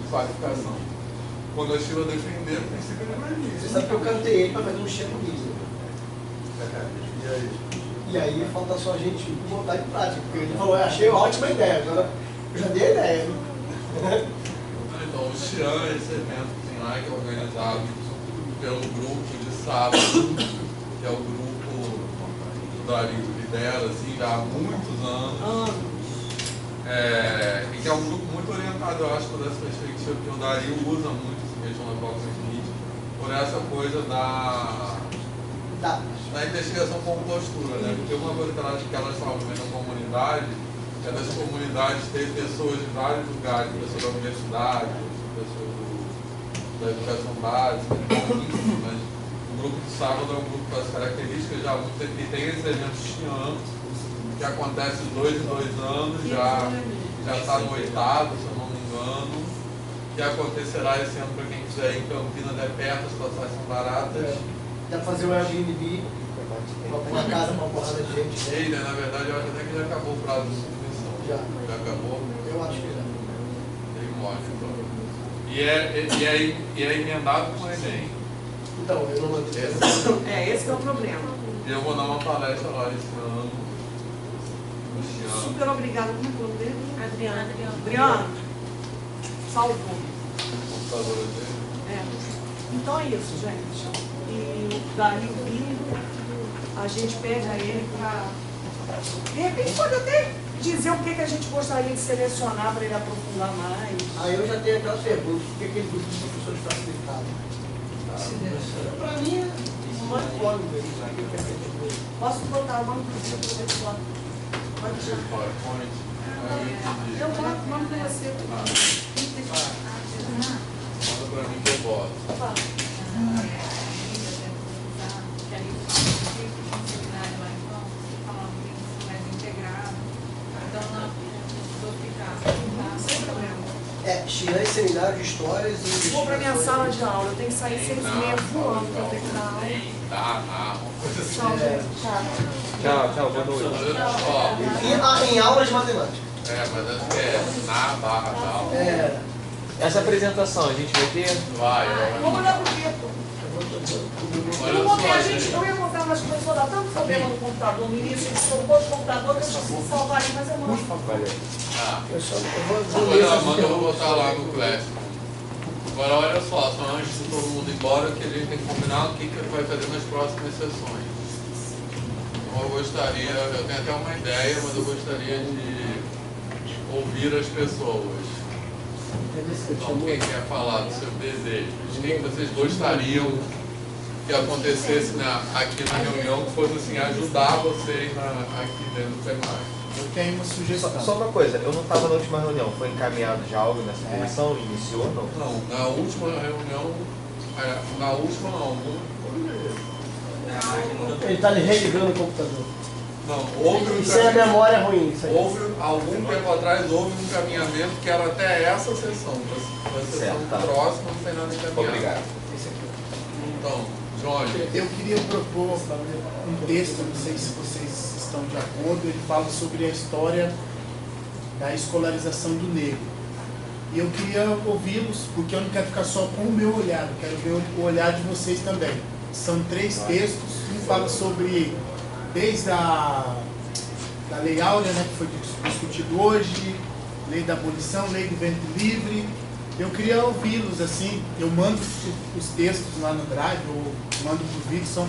de qualificação. Quando a Sheila defender, o princípio ele vai vir. Você sabe que eu cantei ele para fazer um cheiro comigo. E aí? E aí falta só a gente botar em prática, porque ele falou, achei uma ótima ideia, agora eu já dei a ideia. Então, o Xian, esse evento que tem lá, que é organizado pelo grupo de sábado, que é o grupo que o Dario lidera, assim, já há muitos anos. E que é um grupo muito orientado, eu acho, por essa perspectiva, que o Dario usa muito essa questão da Proximity, por essa coisa da investigação com postura, né? Porque uma coisa que elas falam também na comunidade é das comunidades ter pessoas de vários lugares, pessoas da universidade, pessoas da educação básica, mas o grupo de sábado é um grupo com as características já muito tempo, e tem esse evento chiano, que acontece de 2 em 2 anos, já está no 8º, se eu não me engano, que acontecerá esse ano para quem quiser ir em Campinas, é perto, as passagens são baratas. Dá pra fazer o Airbnb, uma casa com uma porrada de gente. Ei, né, na verdade, eu acho até que já acabou o prazo de inscrição. Já. Já acabou? Eu acho que já. Tem mostra, então. E é emendado com o Enem. Então, eu não mandei. Esse que é o problema. E eu vou dar uma palestra lá esse ano. Luciano. Super obrigada. Como é que é o nome dele? Adriana. Adriano. Salvou. Computador dele. Então é isso, gente. E daí o bingo, a gente pega ele para. De repente pode até dizer o que a gente gostaria de selecionar para ele aprofundar mais. Aí eu já tenho aquela pergunta, por que aquele grupo de professores facilitados? Para mim, é uma incógnita isso. Posso botar o nome do seu professor? Pode deixar. PowerPoint. Eu boto o nome de você. Manda pra mim que eu boto. Sem problema. China e seminário de histórias e... Vou para minha sala de aula. Eu tenho que sair 6h30 voando para ter que dar aula. Uma coisa assim. Tchau, gente. Tchau. Tchau, boa noite. Ó, Em aulas de matemática. mas acho que é na barra tal. Essa apresentação a gente vai ter? Vai. Vou mandar pro Vitor. Olha Eu botei a só, gente, eu ia contar, mas começou a dar tanto problema no computador. No início, ele colocou o computador que eu esqueci de salvar ali, mas eu mando. Valeu. Eu vou botar lá no Class. Agora olha só antes de todo mundo ir embora, que a gente tem que combinar o que ele vai fazer nas próximas sessões. Então eu tenho até uma ideia, mas eu gostaria de ouvir as pessoas. Então, quem quer falar dos seus desejos? O que vocês gostariam que acontecesse aqui na reunião, que fosse assim, ajudar vocês aqui dentro do seminário? Eu tenho uma sugestão. Só uma coisa, eu não estava na última reunião, foi encaminhado já algo nessa comissão? Iniciou ou não? Não, na última reunião, na última não. Ele está religando o computador. Não, houve Isso é memória ruim. Isso aí. Houve, algum tempo atrás, houve um encaminhamento que era até essa sessão. A sessão Certo, tá. próxima não tem nada encaminhado. Obrigado. Então, Johnny. Eu queria propor um texto, não sei se vocês estão de acordo, ele fala sobre a história da escolarização do negro. E eu queria ouvi-los, porque eu não quero ficar só com o meu olhar, eu quero ver o olhar de vocês também. São 3 textos, um fala sobre, desde da Lei Áurea, né, que foi discutido hoje, Lei da Abolição, Lei do Ventre Livre. Eu queria ouvi-los, assim, eu mando os textos lá no Drive, ou mando para o vídeo,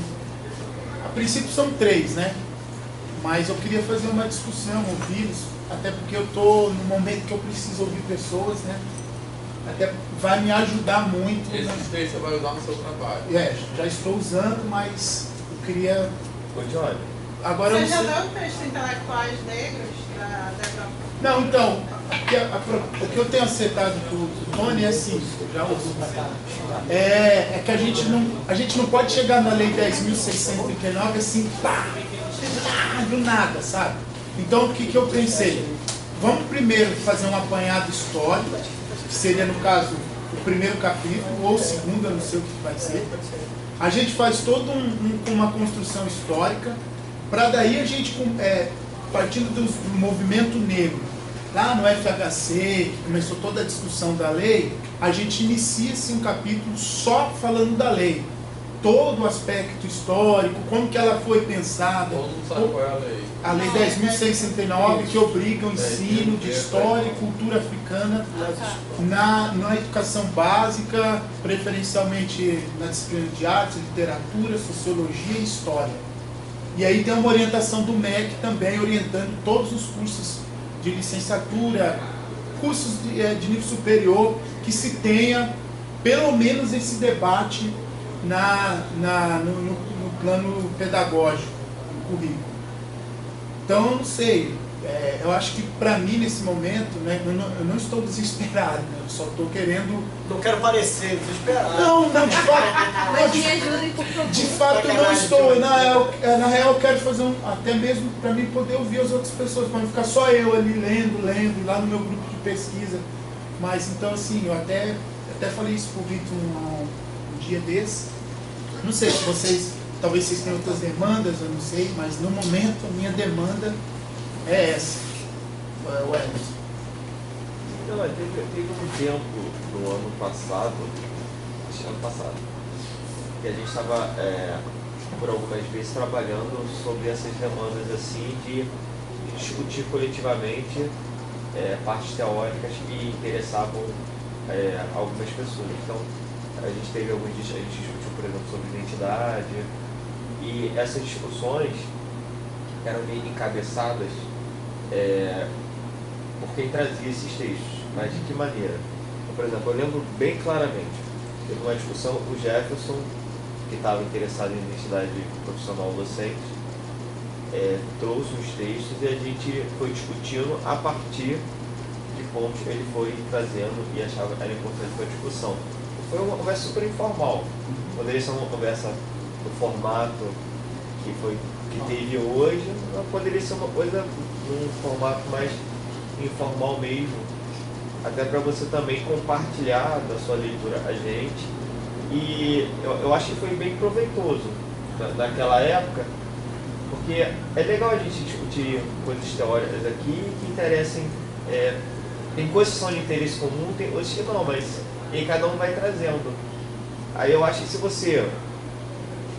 a princípio são 3, né? Mas eu queria fazer uma discussão, ouvi-los, até porque eu estou no momento que eu preciso ouvir pessoas, né? Até vai me ajudar muito. Esses textos você vai usar no seu trabalho. Já estou usando, mas eu queria... Ô, Johnny. Agora Você eu já não sei... deu textos intelectuais negros da Débora? Não, então, o que eu tenho acertado com o Tony é assim, já uso pra cá, é que a gente não pode chegar na Lei 10.639 assim, pá, do nada, sabe? Então, o que eu pensei? Vamos primeiro fazer um apanhado histórico, que seria, no caso, o primeiro capítulo, ou o segundo, eu não sei o que vai ser. A gente faz toda uma construção histórica, para daí a gente, partindo do movimento negro, lá no FHC, que começou toda a discussão da lei, a gente inicia-se um capítulo só falando da lei. Todo o aspecto histórico, como que ela foi pensada. Todo mundo sabe qual é a lei. A Lei 10.669, que obriga o ensino de história e cultura africana na educação básica, preferencialmente na disciplina de artes, literatura, sociologia e história. E aí tem uma orientação do MEC também, orientando todos os cursos de licenciatura, cursos de nível superior, que se tenha pelo menos esse debate no plano pedagógico, no currículo. Então, eu não sei, eu acho que para mim nesse momento, né, eu não estou desesperado, né, eu só estou querendo... Não quero parecer desesperado. Não, de fato... Mas me ajudem, por favor. De fato eu não estou, na real eu quero fazer até mesmo para mim poder ouvir as outras pessoas, para não ficar só eu ali lendo, lá no meu grupo de pesquisa, Mas então assim, eu até falei isso pro Vitor um dia desse. Não sei se vocês, talvez vocês tenham outras demandas, eu não sei, mas no momento a minha demanda é essa. O Emerson. Não, teve um tempo no ano passado, acho que ano passado, que a gente estava por algumas vezes trabalhando sobre essas demandas assim de discutir coletivamente partes teóricas que interessavam algumas pessoas. Então, a gente teve alguns dias, a gente discutiu, por exemplo, sobre identidade, e essas discussões eram meio encabeçadas por quem trazia esses textos. Mas de que maneira? Então, por exemplo, eu lembro bem claramente, teve uma discussão, o Jefferson, que estava interessado em identidade profissional docente, trouxe uns textos e a gente foi discutindo a partir de pontos que ele foi trazendo e achava que era importante para a discussão. Foi uma conversa super informal, poderia ser uma conversa do formato que teve hoje, mas poderia ser uma coisa num formato mais informal mesmo, até para você também compartilhar da sua leitura a gente. E eu acho que foi bem proveitoso naquela época, porque é legal a gente discutir coisas teóricas aqui que interessem, tem coisas que são de interesse comum, tem outras que não, mas e cada um vai trazendo. Aí eu acho que se você,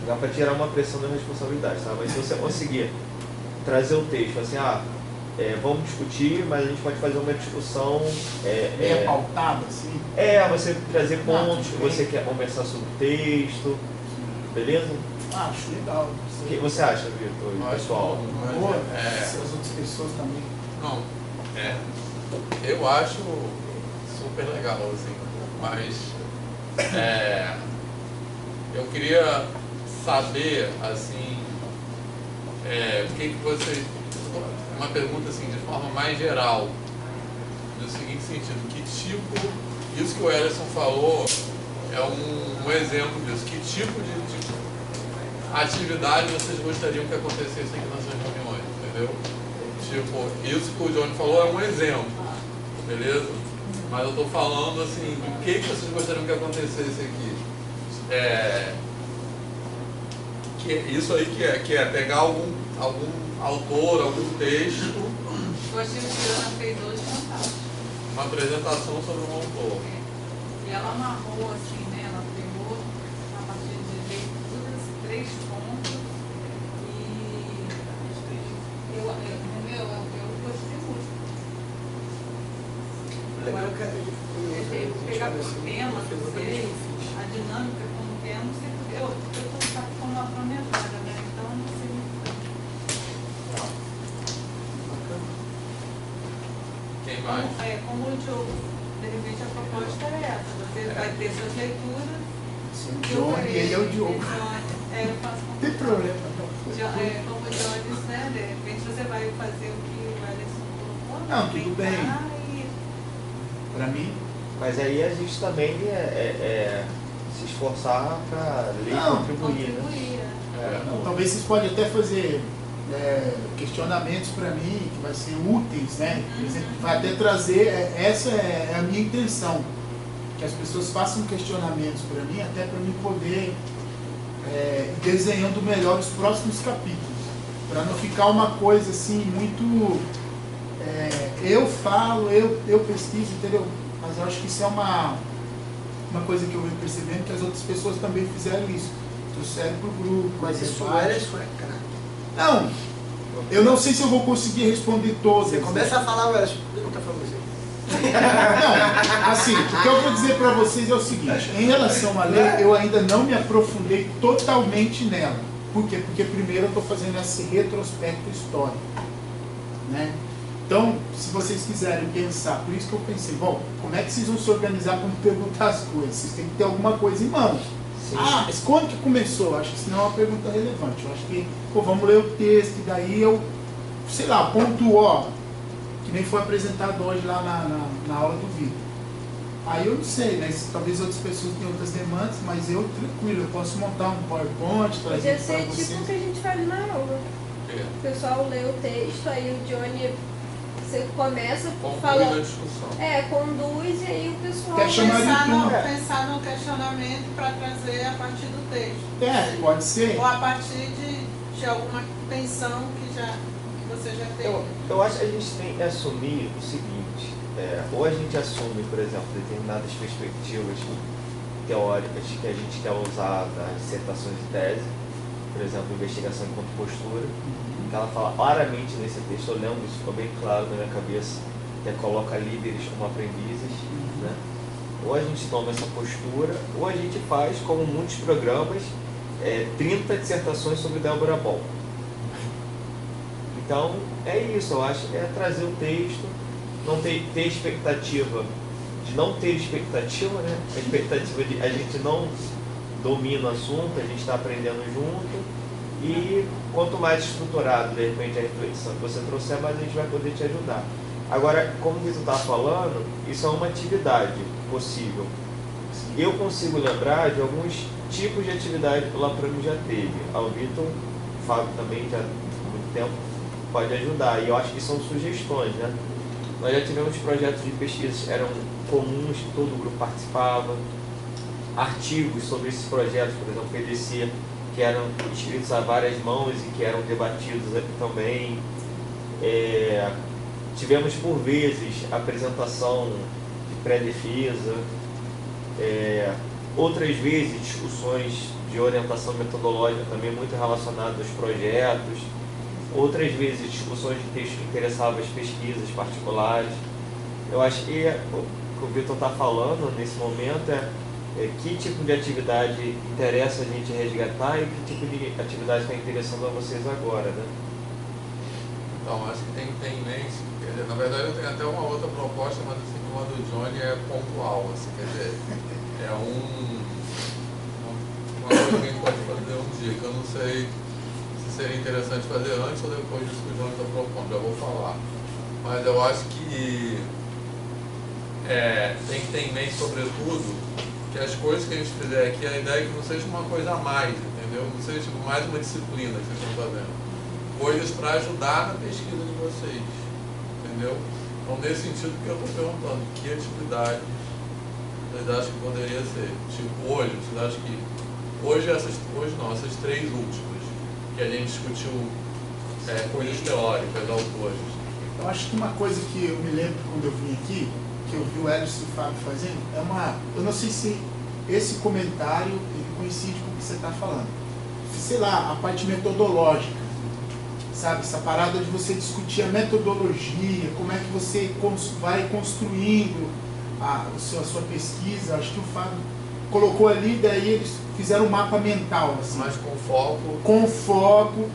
dá para tirar uma pressão da responsabilidade, tá? Mas se você conseguir trazer o texto assim, vamos discutir, mas a gente pode fazer uma discussão pautada, assim? Você trazer pontos que você quer conversar sobre o texto, beleza? Acho legal. O que você acha, Vitor, pessoal? Boa, as outras pessoas também. Não, eu acho super legal, assim, mas eu queria saber, assim, o que vocês... Uma pergunta, assim, de forma mais geral, no seguinte sentido, que tipo... Isso que o Ellison falou é um exemplo disso. Que tipo de atividade vocês gostariam que acontecesse aqui nas suas reuniões, entendeu? Tipo, isso que o Johnny falou é um exemplo, beleza? Mas eu estou falando, assim, do que vocês gostariam que acontecesse aqui. Isso aí que é pegar algum autor, algum texto. Eu achei que a Ana fez hoje fantástico. Uma apresentação sobre um autor. E ela amarrou assim, né? Ela pegou a partir de leituras, 3 pontos. E eu gostei muito. Legal que Eu pegar por tema, a dinâmica como tema, não sei porque. Eu estou com uma fragmentada, né? Então não sei muito. Quem mais? Como o Diogo, de repente a proposta é essa. Você vai ter suas leituras. O Johnny e ele é o Diogo. Eu faço Não tem problema, não. como o Johnny disse, né? De repente você vai fazer o que o Ellison colocou. Não, tudo bem. Para mim. Mas aí a gente também se esforçar para ler e contribuir, né? Talvez vocês podem até fazer questionamentos para mim, que vai ser úteis, né? Por exemplo, vai até trazer, essa é a minha intenção, que as pessoas façam questionamentos para mim, até para mim poder ir desenhando melhor os próximos capítulos, para não ficar uma coisa assim muito eu falo, eu pesquiso, entendeu? Mas eu acho que isso é uma coisa que eu venho percebendo, que as outras pessoas também fizeram isso, trouxeram para o grupo. Mas isso era cara. Não, eu não sei se eu vou conseguir responder todas. Você começa a falar, Ellison, pergunta para você. Não, assim, o que eu vou dizer para vocês é o seguinte: em relação à lei, eu ainda não me aprofundei totalmente nela. Por quê? Porque primeiro eu estou fazendo esse retrospecto histórico, né? Então, se vocês quiserem pensar, por isso que eu pensei, bom, como é que vocês vão se organizar para me perguntar as coisas? Vocês têm que ter alguma coisa em mão. Sim. Mas quando que começou? Acho que isso não é uma pergunta relevante. Eu acho que, vamos ler o texto, e daí eu, sei lá, ponto O, que nem foi apresentado hoje lá na aula do vídeo. Aí eu não sei, né? Talvez outras pessoas tenham outras demandas, mas eu, tranquilo, eu posso montar um PowerPoint, trazer para vocês. Tipo o que a gente faz na aula. O pessoal lê o texto, aí o Johnny Você começa Conclui a falando, discussão. conduz e aí o pessoal Quer chamar de tudo. Pensar no questionamento para trazer a partir do texto. Pode ser. Ou a partir de alguma pensão que você já teve. Eu acho que a gente tem que assumir o seguinte, ou a gente assume, por exemplo, determinadas perspectivas teóricas que a gente quer usar nas dissertações de tese, por exemplo, investigação enquanto postura, que ela fala claramente nesse texto, eu lembro, isso ficou bem claro na minha cabeça, que coloca líderes como aprendizes, né? Ou a gente toma essa postura, ou a gente faz, como muitos programas, 30 dissertações sobre Débora Boll. Então, é isso, eu acho, trazer o texto, não ter expectativa, de não ter expectativa, né? A expectativa de a gente não domina o assunto, a gente está aprendendo junto, e quanto mais estruturado, de repente, a reflexão que você trouxer, mais a gente vai poder te ajudar. Agora, como o Vitor está falando, isso é uma atividade possível. Eu consigo lembrar de alguns tipos de atividade que o Laprame já teve. O Vitor, o Fábio também, já há muito tempo, pode ajudar. E eu acho que são sugestões, né? Nós já tivemos projetos de pesquisa que eram comuns, que todo o grupo participava. Artigos sobre esses projetos, por exemplo, PDC, que eram escritos a várias mãos e que eram debatidos aqui também. Tivemos, por vezes, apresentação de pré-defesa. Outras vezes, discussões de orientação metodológica também muito relacionadas aos projetos. Outras vezes, discussões de texto que interessavam as pesquisas particulares. Eu acho que o que o Vitor está falando nesse momento que tipo de atividade interessa a gente resgatar e que tipo de atividade está interessando a vocês agora, né? Então, acho que tem que ter em mente, quer dizer, na verdade eu tenho até uma outra proposta, mas assim, uma do Johnny é pontual, assim, quer dizer, é uma coisa que a gente pode fazer um dia, que eu não sei se seria interessante fazer antes ou depois disso que o Johnny está propondo, já vou falar. Mas eu acho que tem que ter em mente, sobretudo, que as coisas que a gente fizer aqui, a ideia é que não seja uma coisa a mais, entendeu? Não seja tipo, mais uma disciplina que vocês estão fazendo. Coisas para ajudar na pesquisa de vocês, entendeu? Então, nesse sentido que eu estou perguntando, que atividade vocês acham que poderia ser? Tipo, hoje, vocês acham que... essas três últimas, que a gente discutiu coisas teóricas, autores. Eu acho que uma coisa que eu me lembro quando eu vim aqui, que eu vi o Edson e o Fábio fazendo, eu não sei se esse comentário ele coincide com o que você está falando. Sei lá, a parte metodológica, sabe? Essa parada de você discutir a metodologia, como é que você vai construindo a sua pesquisa. Acho que o Fábio colocou ali, daí eles fizeram um mapa mental, assim. Mas com foco... Com foco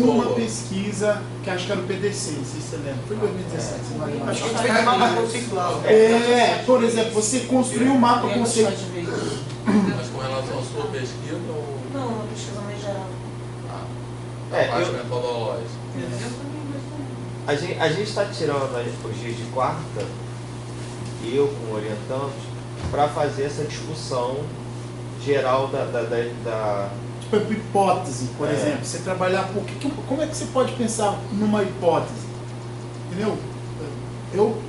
uma pesquisa que acho que era o PDC, não sei se você lembra. Foi em 2017, você não lembra? Acho que foi um mapa conceitual. Por exemplo, você construiu um mapa conceitual. Mas com relação à sua pesquisa ou... Não, uma pesquisa mais geral. A parte metodológica. A gente está tirando os dias de quarta, eu com orientandos, para fazer essa discussão geral da Tipo, hipótese, por exemplo. Você trabalhar como é que você pode pensar numa hipótese? Entendeu?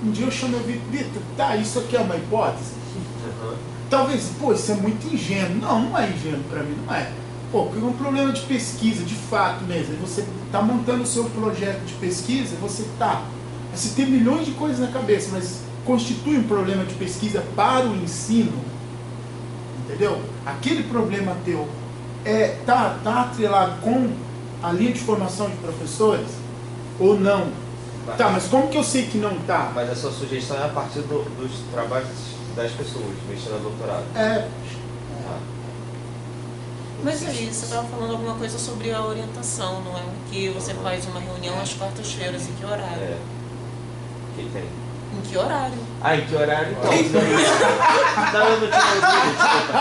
Um dia eu chamei o Vitor, isso aqui é uma hipótese? Uhum. Talvez, isso é muito ingênuo. Não é ingênuo para mim, não é. Porque é um problema de pesquisa, de fato mesmo. Você está montando o seu projeto de pesquisa, você tem milhões de coisas na cabeça, mas constitui um problema de pesquisa para o ensino, entendeu? Aquele problema teu tá atrelado com a linha de formação de professores ou não? Mas como que eu sei que não tá? Mas a sua sugestão é a partir dos trabalhos das pessoas, mestrado, doutorado. Mas ali, você estava falando alguma coisa sobre a orientação, não é? Que você faz uma reunião às quartas-feiras, em que horário? Que tem? Em que horário? Em que horário então? Não, eu não tinha ouvido, desculpa.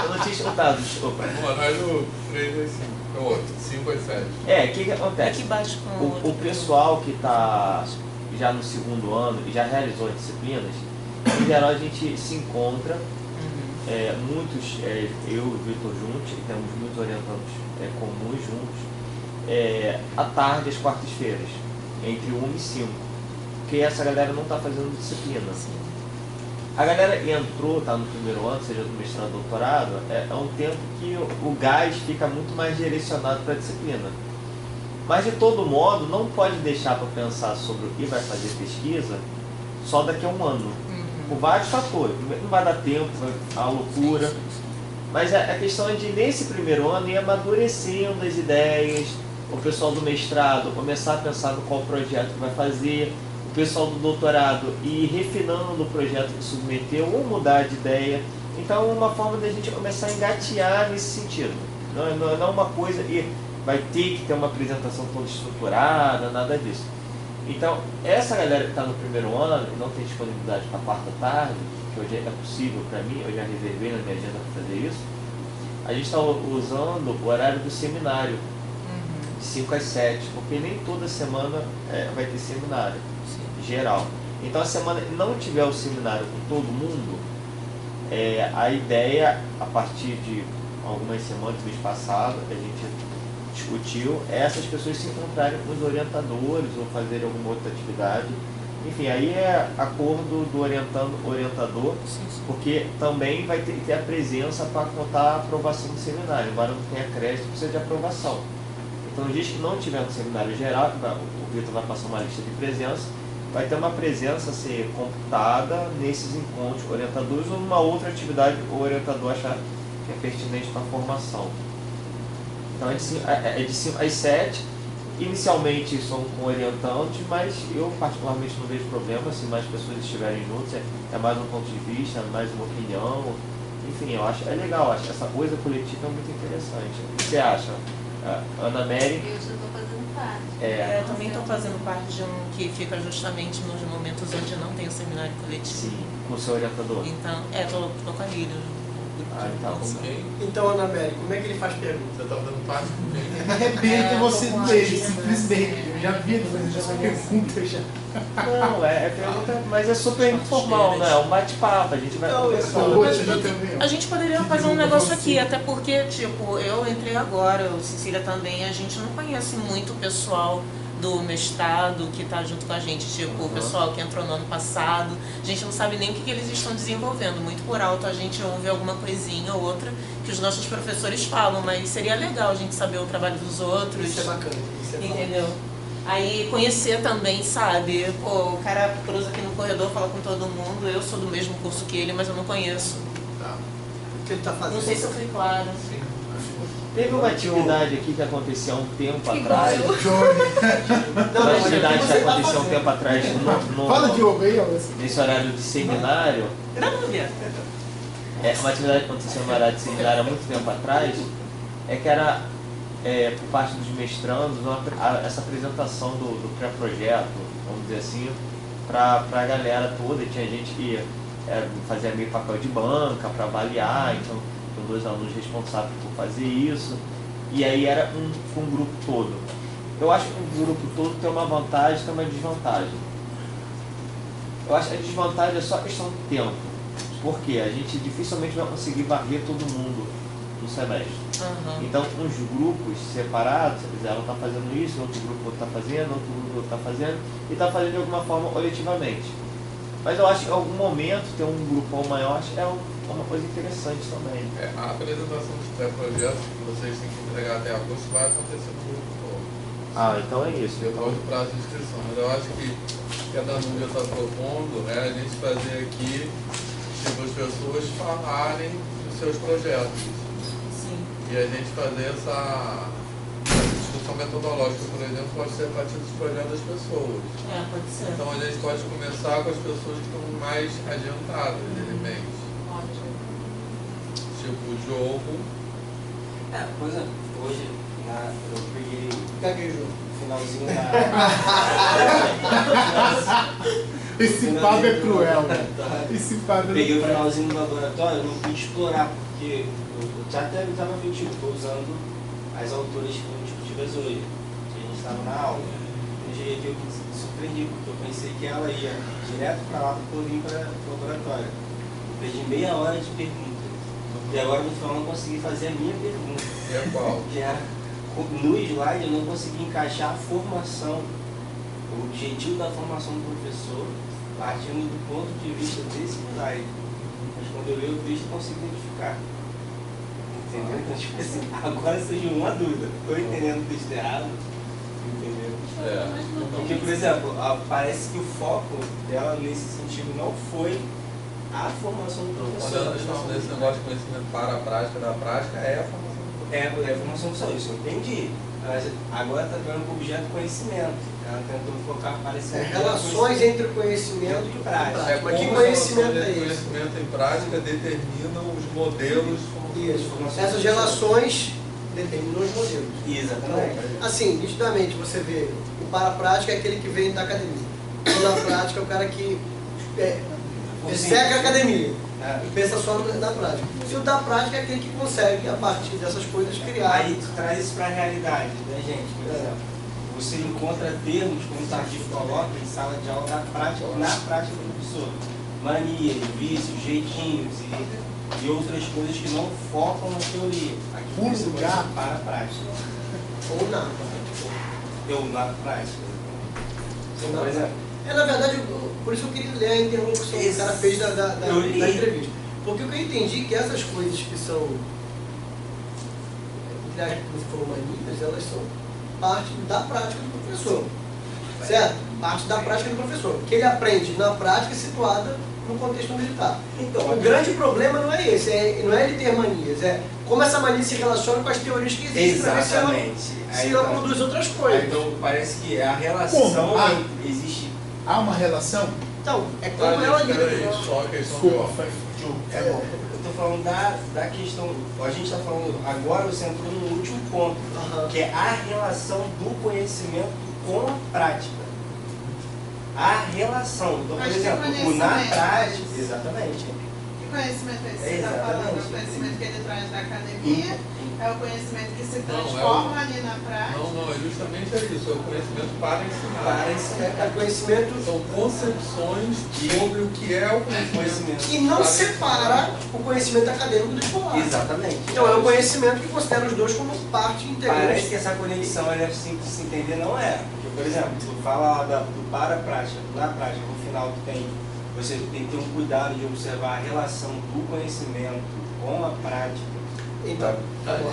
Eu não tinha escutado, desculpa. O horário 3 às 5, é o outro, 5 às 7. O que acontece? Aqui embaixo com o pessoal que está já no segundo ano e já realizou as disciplinas, em geral a gente se encontra, muitos, eu e o Vitor juntos, e temos muitos orientandos comuns juntos, à tarde, às quartas-feiras, entre 1 e 5, porque essa galera não está fazendo disciplina. A galera entrou, está no primeiro ano, seja do mestrado ou doutorado, é um tempo que o gás fica muito mais direcionado para a disciplina. Mas, de todo modo, não pode deixar para pensar sobre o que vai fazer pesquisa só daqui a um ano. Por vários fatores. Não vai dar tempo, vai ficar uma loucura. Mas a questão é de, nesse primeiro ano, ir amadurecendo as ideias, o pessoal do mestrado começar a pensar no qual projeto que vai fazer, o pessoal do doutorado ir refinando o projeto que submeteu ou mudar de ideia. Então, é uma forma da gente começar a engatear nesse sentido. Não é uma coisa e vai ter que ter uma apresentação toda estruturada, nada disso. Então, essa galera que está no primeiro ano e não tem disponibilidade para a quarta tarde, que hoje é possível para mim, eu já reservei na minha agenda para fazer isso, a gente está usando o horário do seminário, de 5 às 7, porque nem toda semana vai ter seminário geral. Então, a semana que não tiver o seminário com todo mundo, a ideia, a partir de algumas semanas, mês passado, a gente discutiu, essas pessoas se encontrarem com os orientadores ou fazerem alguma outra atividade. Enfim, aí é acordo do orientador, porque também vai ter que ter a presença para contar a aprovação do seminário, embora não tenha crédito, precisa de aprovação. Então, nos dias que não tiver no seminário geral, o Vitor vai passar uma lista de presença, vai ter uma presença a ser computada nesses encontros orientadores ou numa outra atividade que o orientador achar que é pertinente para a formação. Então é de 5 às 7, inicialmente são com orientantes, mas eu particularmente não vejo problema se mais pessoas estiverem juntos, é mais um ponto de vista, é mais uma opinião, enfim, eu acho, é legal, eu acho que essa coisa coletiva é muito interessante. O que você acha, Ana Mary? Eu já estou fazendo parte. Eu também estou fazendo parte de um que fica justamente nos momentos onde não tem o seminário coletivo. Sim, com o seu orientador. Então, estou com a Lília. Então, Ana Mary, como é que ele faz pergunta? Você está dando parte comigo? Arrebenta você dele, simplesmente. Eu já vi essa pergunta já. Não, é pergunta, mas é super informal, né? É um bate-papo, a gente vai conversando. A gente poderia fazer um negócio aqui, até porque, tipo, eu entrei agora, o Cecília também, a gente não conhece muito o pessoal do mestrado que está junto com a gente, tipo, o pessoal que entrou no ano passado, a gente não sabe nem o que eles estão desenvolvendo, muito por alto a gente ouve alguma coisinha ou outra que os nossos professores falam, mas seria legal a gente saber o trabalho dos outros. Isso é bacana, isso é bom. Entendeu? Aí conhecer também, sabe? Pô, o cara cruza aqui no corredor, fala com todo mundo, eu sou do mesmo curso que ele, mas eu não conheço. Tá. O que ele está fazendo? Não sei se eu fui clara. Sim. Teve uma atividade aqui que aconteceu há um tempo atrás. Não, Uma mas atividade que você tá aconteceu há um fazendo. tempo atrás Fala de ovo aí, ó. nesse horário de seminário. Uma atividade que aconteceu no horário de seminário há muito tempo atrás, que era, por parte dos mestrandos, essa apresentação do pré-projeto, vamos dizer assim, para a galera toda. Tinha gente que fazia meio papel de banca para avaliar, então tem 2 alunos responsáveis por fazer isso, e aí era um grupo todo. Eu acho que um grupo todo tem uma vantagem e tem uma desvantagem. Eu acho que a desvantagem é só questão de tempo, porque a gente dificilmente vai conseguir varrer todo mundo no semestre. Então, uns grupos separados, ela está fazendo isso, outro grupo está fazendo, outro grupo está fazendo, e está fazendo de alguma forma coletivamente. Mas eu acho que em algum momento ter um grupão maior acho que é uma coisa interessante também. A apresentação dos pré-projetos que vocês têm que entregar até agosto vai acontecer no grupo todo. Então é isso. Depois do prazo de inscrição. Mas eu acho que a Dana Núbia está propondo a gente fazer aqui, tipo, as pessoas falarem dos seus projetos. Sim. E a gente fazer essa discussão metodológica, por exemplo, pode ser a partir dos projetos das pessoas. Pode ser. Então a gente pode começar com as pessoas que estão mais adiantadas, de repente. Ótimo. Tipo, o jogo. Por exemplo, hoje eu peguei Gaguejou. o finalzinho Esse papo é cruel, né? Esse papo é Peguei o cruel. finalzinho do laboratório, eu não pude explorar, porque eu já até estava mentindo, estou usando as autoras que foram discutidas hoje, que a gente estava na aula. Eu cheguei aqui, eu me surpreendi, porque eu pensei que ela ia direto para lá para eu vir para o laboratório. Eu perdi meia hora de pergunta. E agora no final eu não consegui fazer a minha pergunta. E é qual? Que era no slide eu não consegui encaixar a formação, o objetivo da formação do professor, partindo do ponto de vista desse slide. Mas quando eu leio o texto eu consigo identificar. Entendeu? Então, tipo assim, agora surgiu uma dúvida. Estou entendendo o texto errado? Entendeu? Porque, por exemplo, parece que o foco dela nesse sentido não foi a formação do professor. Quando esse negócio de conhecimento para a prática da prática é a formação do professor. É a formação do professor, isso eu entendi. Mas agora está vendo com objeto conhecimento. Ela tentou focar para esse relações entre o conhecimento e prática. É Mas que como conhecimento é esse? conhecimento em prática determinam os modelos. Isso. Essas relações determinam os modelos. Exatamente. Então, assim, nitidamente, você vê, o para-prática é aquele que vem da academia. O na prática é o cara que segue a academia. E pensa só na prática. Se o da prática é aquele que consegue, a partir dessas coisas, criar. Aí tu traz isso para a realidade, né, gente? Por exemplo, você encontra termos, como o Tardif coloca, em sala de aula na prática do professor. Manias, vícios, jeitinhos e outras coisas que não focam na teoria. Aqui você lugar para a prática. Ou na prática. Eu na prática. Por exemplo. Na verdade, por isso eu queria ler a interlocução que o cara fez da entrevista. Porque o que eu entendi é que essas coisas que são, como você falou, manias, elas são parte da prática do professor. Certo? Parte da prática do professor. Que ele aprende na prática situada no contexto militar. Então, o grande problema não é esse, não é ele ter manias, é como essa mania se relaciona com as teorias que existem. Exatamente. Se ela produz outras coisas. Então, parece que a relação existe. Há uma relação? Então, é como ela lida. Só a questão Eu estou falando da questão. A gente está falando agora, você entrou no último ponto, que é a relação do conhecimento com a prática. A relação. Então, por exemplo, na prática. Exatamente. Que conhecimento é esse que você está falando? É o conhecimento que ele traz da academia? É o conhecimento que se transforma ali na prática? Não, é justamente isso. É o conhecimento para ensinar. É conhecimento. São concepções sobre o que é o conhecimento. E não separa o conhecimento acadêmico do escolar. Exatamente. Então é um conhecimento que considera os dois como parte integrante. Parece que essa conexão é simples de se entender, não é. Porque, por exemplo, tu fala lá do para-prática, na prática, no final você tem que ter um cuidado de observar a relação do conhecimento com a prática. Então,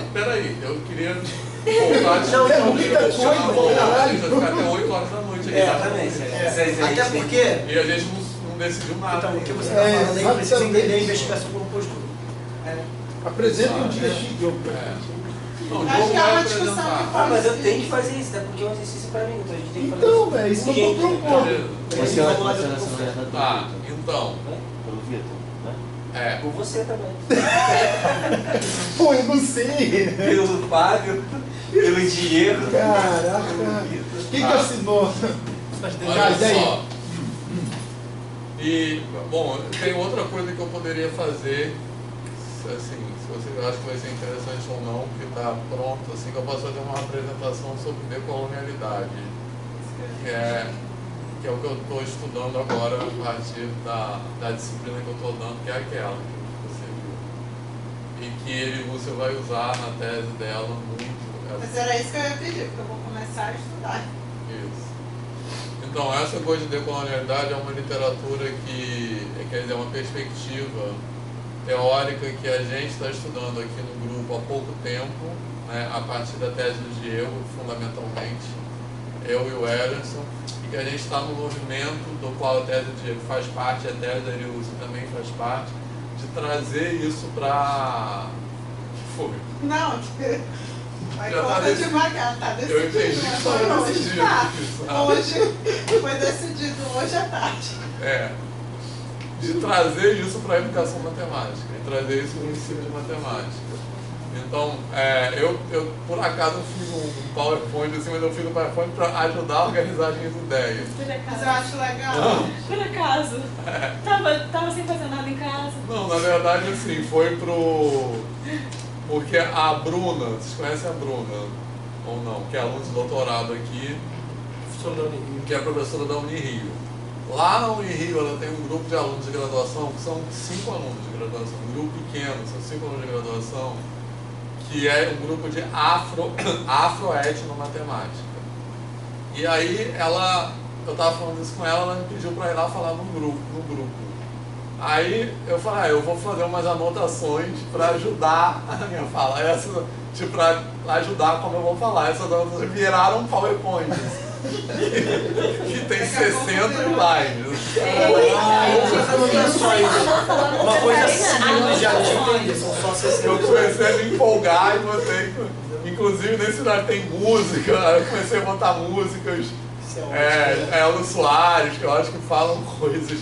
espera aí, eu queria voltar de não, é muita coisa, a gente vai ficar até 8 horas da noite aqui. Exatamente. Até porque. E a gente não decidiu nada. Então, o que você está falando aí precisa entender a investigação como postura. Apresenta um dia de jogo. Acho que é uma discussão que pode mas eu tenho que fazer isso, porque é um exercício para mim, então a gente tem que fazer então, velho, isso que eu tô propondo. Você vai começar na semana do Tá, então. Pelo Vitor, né? Por você também. Pô, eu não sei. Pelo Fábio, pelo Diego. Caraca. Quem que assinou? Olha só. E, bom, tem outra coisa que eu poderia fazer, assim, se você acha que vai ser interessante ou não, que está pronto, assim, que eu posso fazer uma apresentação sobre decolonialidade, que é o que eu estou estudando agora a partir da disciplina que eu estou dando, que é aquela que você viu. E que você vai usar na tese dela muito. Mas era isso que eu ia pedir, porque eu vou começar a estudar. Isso. Então, essa coisa de decolonialidade é uma literatura que, quer dizer, é uma perspectiva teórica que a gente está estudando aqui no grupo há pouco tempo, né, a partir da tese do Diego, fundamentalmente, eu e o Emerson, e que a gente está no movimento do qual a tese do Diego faz parte, a tese da Ariúcia também faz parte, de trazer isso para... que foi? Não, vai conta devagar, tá decidido. Eu entendi que só eu decidi isso. Hoje foi decidido, hoje à tarde. De trazer isso para a educação matemática, e trazer isso no ensino de matemática. Então, eu por acaso fiz um PowerPoint assim, mas eu fiz um PowerPoint para ajudar a organizar as minhas ideias. Mas eu acho legal. Por acaso? Tava sem fazer nada em casa? Não, na verdade, assim, foi porque a Bruna, vocês conhecem a Bruna ou não? Que é aluna de doutorado aqui, que é professora da Unirio. Lá na Unirio ela tem um grupo de alunos de graduação, que são 5 alunos de graduação, um grupo pequeno, são 5 alunos de graduação, que é um grupo de afro-etnomatemática. E aí eu estava falando isso com ela me pediu para ir lá falar no grupo. Aí eu falei, eu vou fazer umas anotações para ajudar a minha fala. Para ajudar como eu vou falar. Essas anotações viraram um PowerPoint. Que tem 60 slides. Uma coisa simples, já entendi, são só 60. Eu comecei a me empolgar e botei. Inclusive nesse slide tem música, eu comecei a botar músicas. Elo Soares, que eu acho que falam coisas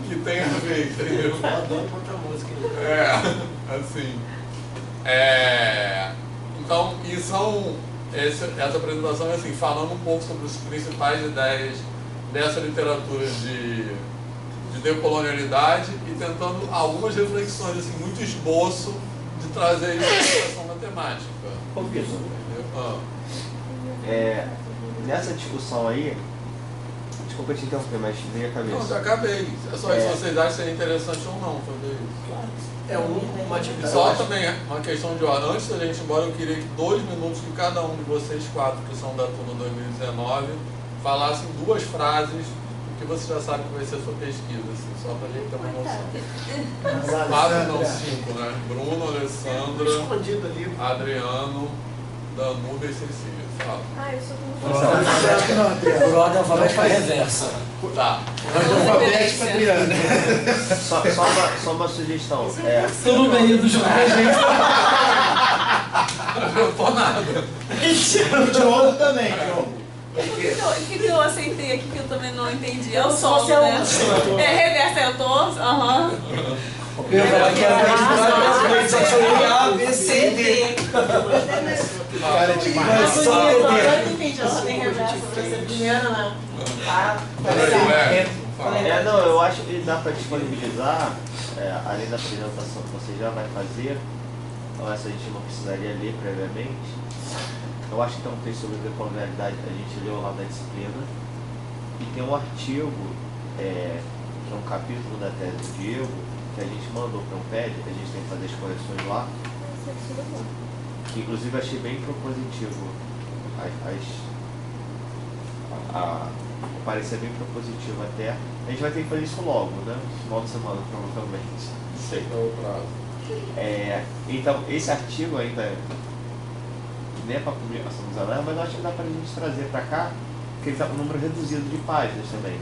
que tem a ver, entendeu? Eu adoro botar música. Assim. Então, essa apresentação é assim, falando um pouco sobre as principais ideias dessa literatura de decolonialidade e tentando algumas reflexões, assim, muito esboço de trazer isso para a educação matemática. Ô, Vitor, nessa discussão aí, desculpa te interromper, mas veio a cabeça. Não, já acabei. É só se vocês acham ser interessante ou não fazer isso. É uma atividade. Só também uma questão de hora. Antes da gente ir embora, eu queria que 2 minutos de cada um de vocês 4, que são da turma 2019, falassem 2 frases do que você já sabe que vai ser a sua pesquisa, assim, só pra gente ter uma noção. 4 não, 5, né? Bruno, Alessandra, Adriano, Danuba e Cecília. Fala. Eu sou do Por ordem alfabética reversa. Tá. Alfabética, Adriana. Só uma sugestão. Tô no meio do jogo. Não adiantou nada. Jogo também, Jogo. O que eu aceitei aqui que eu também não entendi? É o som, Você é o né? último. Reversa, eu tô. Aham. Eu ia falar que era A, B, C, D. Cara, é demais. Eu não entendi a ordem reversa, vai ser primeiro, né? Não, eu acho que dá para disponibilizar, além da apresentação que você já vai fazer, então essa a gente não precisaria ler previamente. Eu acho que tem um texto sobre decolonialidade que a gente leu lá da disciplina, e tem um artigo, que é um capítulo da tese do Diego, que a gente mandou para um PED, a gente tem que fazer as correções lá, que inclusive achei bem propositivo, parecia bem propositivo até. A gente vai ter que fazer isso logo, né? Final de semana, provavelmente. Não sei. Então, esse artigo ainda nem é para publicação dos anões, mas eu acho que dá para a gente trazer para cá, porque ele está com um número reduzido de páginas também.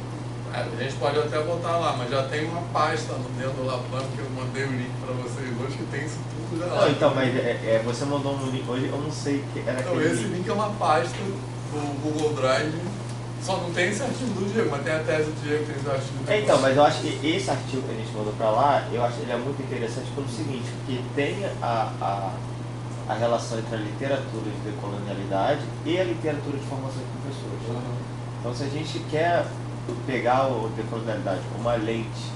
A gente pode até botar lá, mas já tem uma pasta dentro do Laplan que eu mandei o link para vocês hoje que tem isso tudo já lá. Não, então, mas você mandou um link hoje, eu não sei o que era então, aquele esse link é uma pasta do Google Drive, só não tem esse artigo do Diego, mas tem a tese do Diego, tem esse artigo do Então, mas eu acho que esse artigo que a gente mandou para lá, eu acho que ele é muito interessante pelo seguinte, porque tem a relação entre a literatura de decolonialidade e a literatura de formação de professores. Então, se a gente quer pegar o decolonialidade como uma lente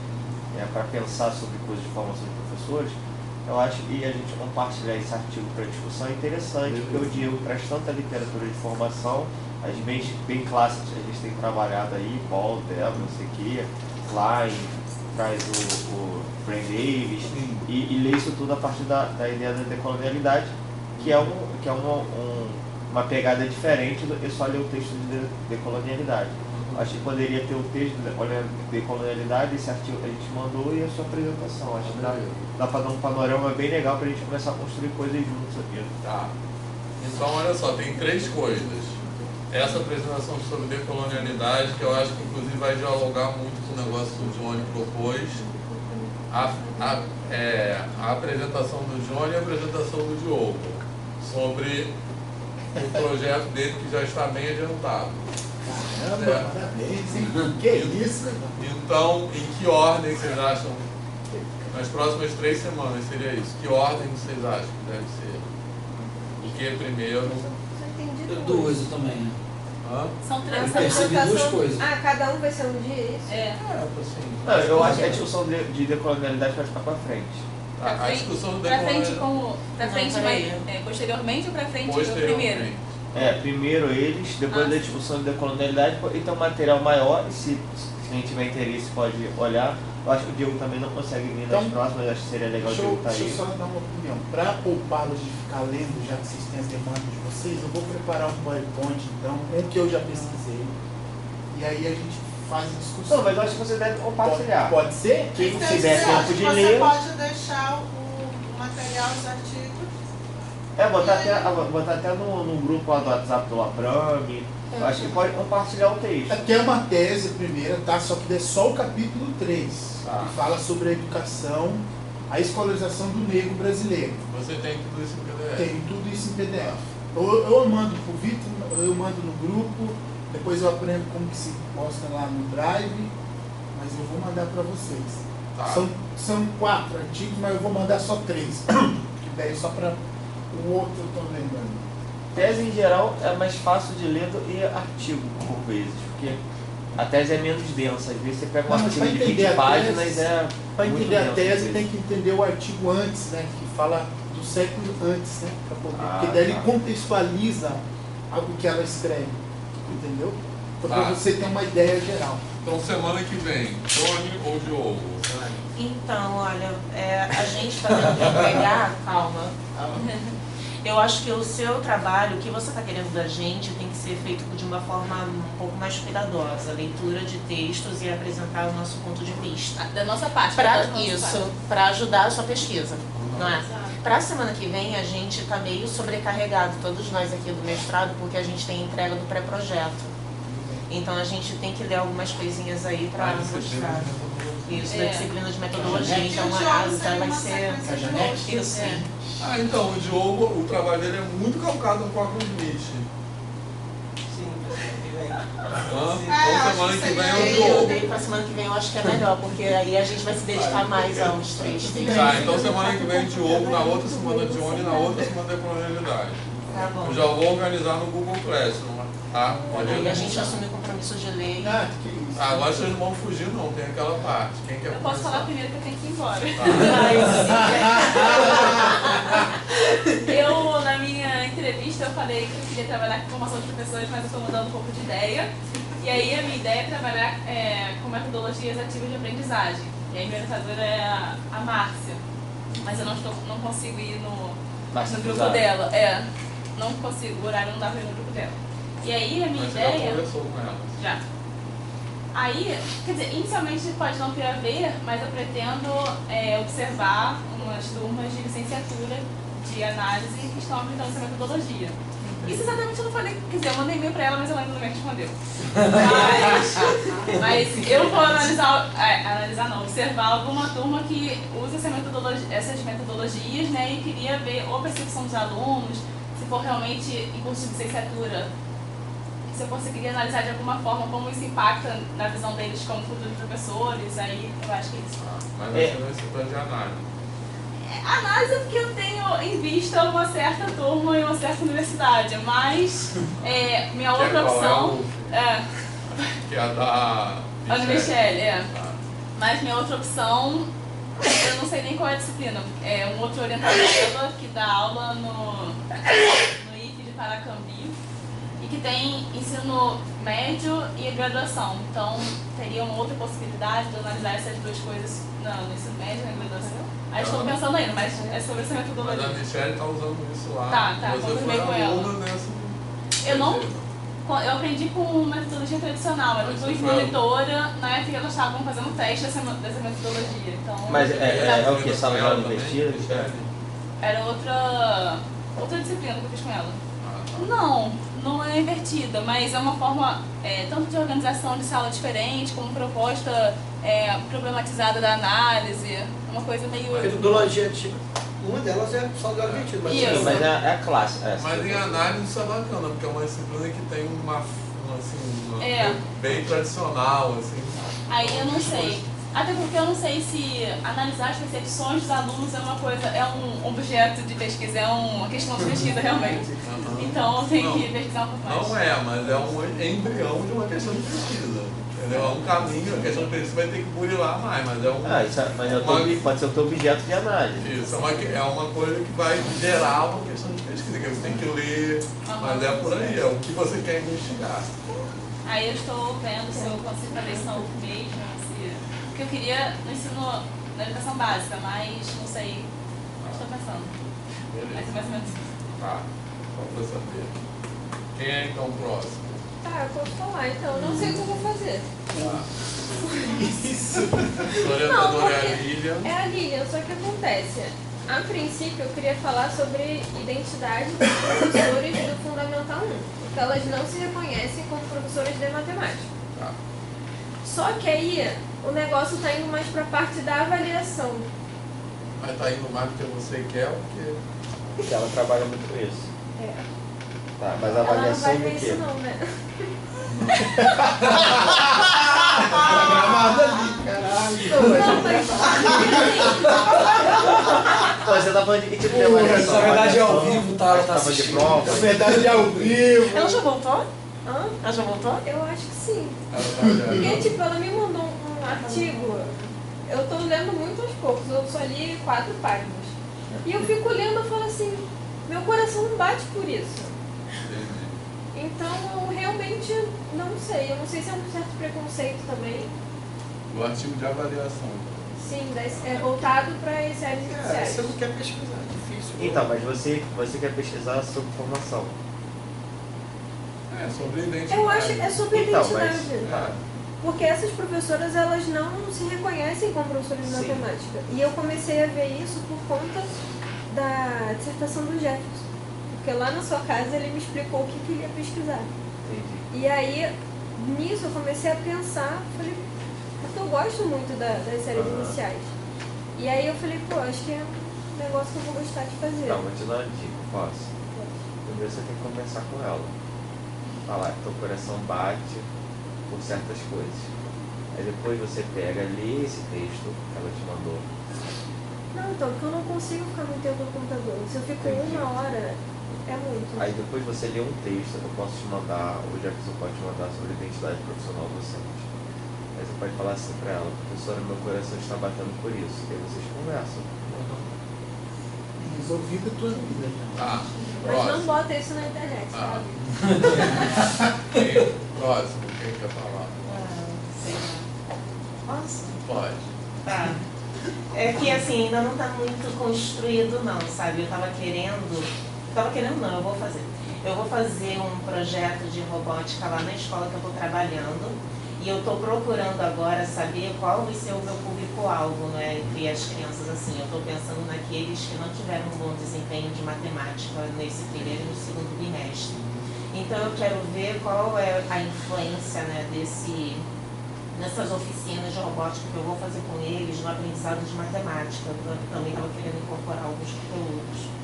para pensar sobre coisas de formação de professores, eu acho que a gente compartilhar esse artigo para discussão é interessante, porque o Diego traz tanta literatura de formação, as bem clássicas que a gente tem trabalhado aí, Paul, Dell, não sei o que, Klein, traz o Brian Davis, e lê isso tudo a partir da ideia da decolonialidade, que é uma pegada diferente do que só ler o texto de decolonialidade. Acho que poderia ter o texto de decolonialidade, esse artigo que a gente mandou e a sua apresentação. Acho que dá para dar um panorama bem legal para a gente começar a construir coisas juntos aqui. Tá. Então, olha só, tem 3 coisas. Essa apresentação sobre decolonialidade, que eu acho que inclusive vai dialogar muito com o negócio que o Johnny propôs. A apresentação do Johnny e a apresentação do Diogo sobre o projeto dele que já está bem adiantado. Caramba, parabéns, hein? Que isso? Então, em que ordem vocês acham? Nas próximas 3 semanas seria isso. Que ordem vocês acham que deve ser? O que primeiro? Duas eu também. São 3. Eu percebi 2 coisas. Cada um vai ser um dia, é isso? Assim. Não, eu acho que a discussão de decolonialidade vai ficar para frente. A discussão do Pra frente, posteriormente ou pra frente posteriormente. primeiro? Primeiro eles, depois da discussão de decolonialidade, e tem um material maior, e se quem tiver interesse pode olhar. Eu acho que o Diego também não consegue vir nas Então, próximas, acho que seria legal o Diego estar Deixa eu aí. só dar uma opinião. Para poupá-los de ficar lendo, já que vocês têm as demandas de vocês, eu vou preparar um PowerPoint, então, um que eu já pesquisei. E aí a gente faz a discussão. Não, mas eu acho que você deve compartilhar. Pode ser? Quem Então, tiver isso, tempo de você ler. pode deixar o material, os artigos. Botar até no grupo lá do WhatsApp do Laprame. Eu acho que pode compartilhar o texto. Aqui é uma tese, a primeira, tá? Só que é só o capítulo 3, Tá. que fala sobre a educação, a escolarização do negro brasileiro. Você tem tudo isso em PDF. Tem tudo isso em PDF. Eu mando pro Vitor, eu mando no grupo, depois eu aprendo como que se posta lá no Drive, mas eu vou mandar para vocês. Tá. São 4 artigos, mas eu vou mandar só 3, que daí só para o outro eu tô lembrando. Tese em geral é mais fácil de ler do que artigo, por vezes, porque a tese é menos densa. Às vezes você pega um Não, mas artigo pra de entender 20 a páginas tese- é. Para muito entender a denso, às tese vezes. tem que entender o artigo antes, né, que fala do século antes, né, pra poder, Ah, porque daí ele tá. contextualiza algo que ela escreve, entendeu? Então, Tá. para você ter uma ideia geral. Então semana que vem, Tony ou Diogo? Então, olha, a gente está tendo que entregar, calma. Eu acho que o seu trabalho, o que você está querendo da gente, tem que ser feito de uma forma um pouco mais cuidadosa. Leitura de textos e apresentar o nosso ponto de vista. Da nossa parte. Para da nossa isso, parte. para ajudar a sua pesquisa, não é? Exato. Para a semana que vem, a gente está meio sobrecarregado, todos nós aqui do mestrado, porque a gente tem entrega do pré-projeto. Então, a gente tem que ler algumas coisinhas aí para mostrar. Isso, da disciplina de metodologia. E Então, o Diogo vai seria uma ser... sequência de posts. Isso, Ah, então, o Diogo, o trabalho dele é muito calcado no Corpus Smith. Sim, que vem. Então semana acho que que vem é seria o Eu Diogo. dei pra semana que vem, eu acho que é melhor, porque aí a gente vai se dedicar mais aos 3 textos. Tá, então semana que vem Diogo, na outra semana Johnny, na outra semana Decolonialidade. Tá bom. Eu já vou organizar no Google Classroom, tá? Pode Aí a ir. gente assume o compromisso de ler. Ah, que isso. Ah, agora vocês não vão fugir não, tem aquela parte. Quem quer Eu posso começar? falar primeiro que eu tenho que ir embora. Tá. Eu, na minha entrevista, eu falei que eu queria trabalhar com formação de professores, mas eu estou mudando um pouco de ideia. E aí a minha ideia é trabalhar com metodologias ativas de aprendizagem. E aí minha orientadora é a Márcia. Mas eu não consigo ir no grupo dela. Não consigo, o horário não dá pra ir no grupo dela. E aí a minha Mas você já ideia... conversou com ela? Já. Aí, quer dizer, inicialmente pode não ter a ver, mas eu pretendo observar umas turmas de licenciatura de análise que estão aplicando essa metodologia. Isso exatamente eu não falei, quer dizer, eu mandei e-mail pra ela, mas ela ainda não me respondeu. Mas eu vou observar alguma turma que usa essas metodologias, né, e queria ver ou a percepção dos alunos, se for realmente em curso de licenciatura, se eu conseguiria analisar de alguma forma como isso impacta na visão deles como futuros professores, aí eu acho que é isso. Mas você não é setor de análise. Análise é porque eu tenho em vista uma certa turma e uma certa universidade, mas minha outra opção Que é a da Ana Michele, Tá. Mas minha outra opção, eu não sei nem qual é a disciplina, é um outro orientador dela que dá aula no IF de Paracambi e que tem ensino médio e graduação. Então teria uma outra possibilidade de analisar essas duas coisas no ensino médio e na graduação. Aí estou pensando ainda, mas é sobre essa Mas a metodologia. Michelle está usando isso lá. Tá, Você confirmei foi com ela. aluna nessa. Eu aprendi com metodologia tradicional, eu fui monitora, na época elas estavam fazendo teste dessa metodologia. Então, Mas é o que? Sala de aula invertida? era outra disciplina que eu fiz com ela. Não é invertida, mas é uma forma tanto de organização de sala diferente, como proposta problematizada da análise, é uma coisa meio... Metodologia tipo, uma delas é só do admitido, mas Isso. Sim, mas é a classe. Mas em análise isso é bacana, porque é uma disciplina que tem uma bem tradicional, assim. Aí eu não sei. Até porque eu não sei se analisar as percepções dos alunos é uma coisa, é um objeto de pesquisa, é uma questão de pesquisa realmente. Então eu tenho que pesquisar um pouco mais. Não é, mas é um embrião de uma questão de pesquisa. Entendeu? É um caminho, a questão de pesquisa vai ter que burilar mais, mas é um. Pode ser o teu objeto de análise. Isso, é uma coisa que vai gerar uma questão de pesquisa, que você tem que ler, mas é por aí, é o que você quer investigar. Aí eu estou vendo se eu consigo fazer isso na UF mesmo, porque eu queria no ensino, na educação básica, mas não sei. Estou pensando. Mas é mais ou menos isso. Tá, só pra saber. Quem é então o próximo? Tá, eu posso falar então. Não sei o que eu vou fazer. Tá. Isso. Sua orientadora é a Lilian. É a Lilian, só que acontece. A princípio eu queria falar sobre identidade dos professores do Fundamental 1. Porque elas não se reconhecem como professoras de matemática. Tá. Só que aí o negócio tá indo mais pra parte da avaliação. Mas tá indo mais porque você quer ou porque... Porque ela trabalha muito com isso. É. Tá, mas a Ela não avaliação vai do ver quê? isso não, né? Tá gravado ali, caralho. Não, mas Pô, você tá falando de que tipo de avaliação? Na verdade é ao Avaliação? vivo, tá? Ela tá Tava de assistindo. prova? Na verdade é ao vivo. Ela já voltou? Hã? Ela já voltou? Eu acho que sim. Ela tá olhando. Porque, tipo, ela me mandou um artigo. Eu tô lendo muito aos poucos, eu só li 4 páginas. E eu fico lendo e falo assim, meu coração não bate por isso. Entendi. Então, eu realmente não sei. Eu não sei se é um certo preconceito também. O artigo de avaliação. Sim, é voltado para as séries É, iniciais. você não quer pesquisar, é difícil. Então, mas você quer pesquisar sobre formação. É, sobre identidade. Eu acho que é sobre Então, identidade. mas... Tá. Porque essas professoras, elas não se reconhecem como professoras de Sim. matemática. E eu comecei a ver isso por conta da dissertação do Jefferson. Porque lá na sua casa ele me explicou o que ele ia pesquisar. Entendi. E aí, nisso, eu comecei a pensar, falei, porque eu gosto muito das séries iniciais. E aí eu falei, pô, acho que é um negócio que eu vou gostar de fazer. Não, vou te dar uma dica, posso? Primeiro você tem que conversar com ela. Falar que teu coração bate por certas coisas. Aí depois você pega, lê esse texto que ela te mandou. Não, então, porque eu não consigo ficar muito tempo no computador. Se eu fico Entendi. 1 hora, é muito. Aí depois você lê um texto, eu posso te mandar, o Jefferson pode te mandar sobre identidade profissional docente. Aí você pode falar assim pra ela, professora, meu coração está batendo por isso. E aí vocês conversam. Resolvida a tua vida. Tá, Mas não próximo. bota isso na internet, Ah. sabe? Próximo, quem quer falar? Sei lá. Posso? Pode. Tá. É que assim, ainda não tá muito construído não, sabe? Eu tava querendo não, eu vou fazer. Eu vou fazer um projeto de robótica lá na escola que eu tô trabalhando. E eu estou procurando agora saber qual vai ser o meu público-alvo, né, entre as crianças, assim. Eu estou pensando naqueles que não tiveram um bom desempenho de matemática nesse primeiro e no segundo bimestre. Então eu quero ver qual é a influência, né, nessas oficinas de robótica que eu vou fazer com eles no aprendizado de matemática. Eu também estava querendo incorporar alguns conteúdos.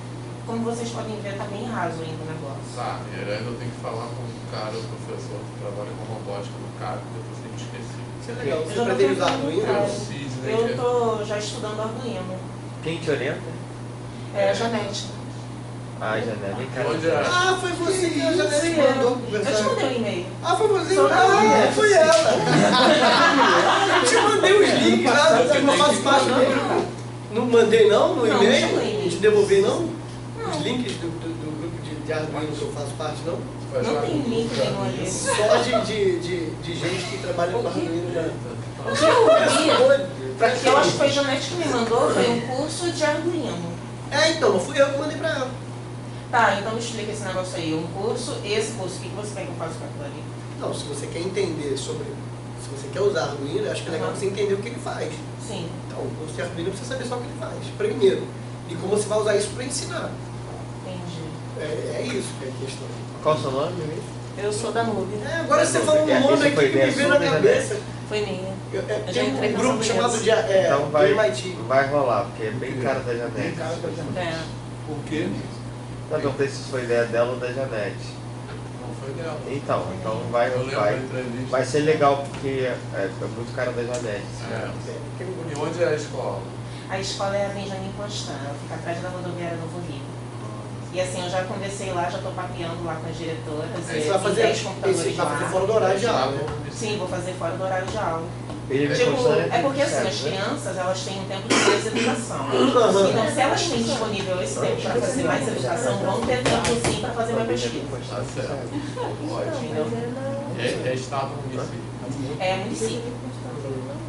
Como vocês podem ver, está bem raso ainda o negócio. Tá, e ainda eu tenho que falar com o cara, o professor que trabalha com robótica no CAP, que eu sempre esqueci. Isso é legal. Eu Você já pretende tô usar fazendo Arduino? um O Cisne, Eu estou já estudando Arduino. Quem te orienta? É a Janete. Ah, Janete, vem cá. Onde é? Ah, foi você que a Janete Sim, mandou eu te conversar. mandei um e-mail. Ah, foi você? Sou da Ah, Janete. foi ela. Eu te mandei os links lá, eu não faço parte do grupo. Não mandei não no Não, e-mail? não mandei. Não te devolvi não? Não. Os links do grupo de Arduino que eu faço parte não? Faz Não parte tem do link grupo de nenhum ali. Só de gente que trabalha com Arduino. Né? O que eu vi, Pra eu acho que foi a Janete que me mandou, foi um curso de Arduino. Então, não fui eu que mandei pra ela. Tá, então me explica esse negócio aí. Um curso, esse curso, o que você quer que eu faça com aquilo ali? Não, se você quer entender sobre... Se você quer usar Arduino, eu acho que é legal você entender o que ele faz. Sim. Então, o curso de Arduino você saber só o que ele faz, primeiro. E como você vai usar isso para ensinar. Entendi. É isso que é a questão. Qual o seu nome? Eu sou da Nube. Agora você falou um nome aqui que me veio na cabeça. Foi minha. Eu já tem entrei um pensando grupo chamado nisso. de Então do MIT. vai rolar, porque é bem cara da Tem Janete. cara da Janete. É. Por quê? Não perguntei se foi ideia dela ou da Janete. Não foi dela. Então vai, Eu lembro da vai. entrevista. Vai ser legal porque é muito cara da Janete. É. E onde é a escola? A escola é a Benjamin Constant, ela fica atrás da rodoviária Novo Rio. E assim, eu já conversei lá, já estou papeando lá com as diretoras. Você vai fazer, 10 computadores esse vai fazer lá. fora do horário de aula. Sim, vou fazer fora do horário de aula. Ele Tipo, constante, é porque assim, as certo, né? crianças, elas têm um tempo de mais educação. Então, se elas têm disponível esse tempo para fazer mais educação, vão ter tempo sim para fazer uma pesquisa. Tá certo. Ótimo. Não, mas é É estado município. É município.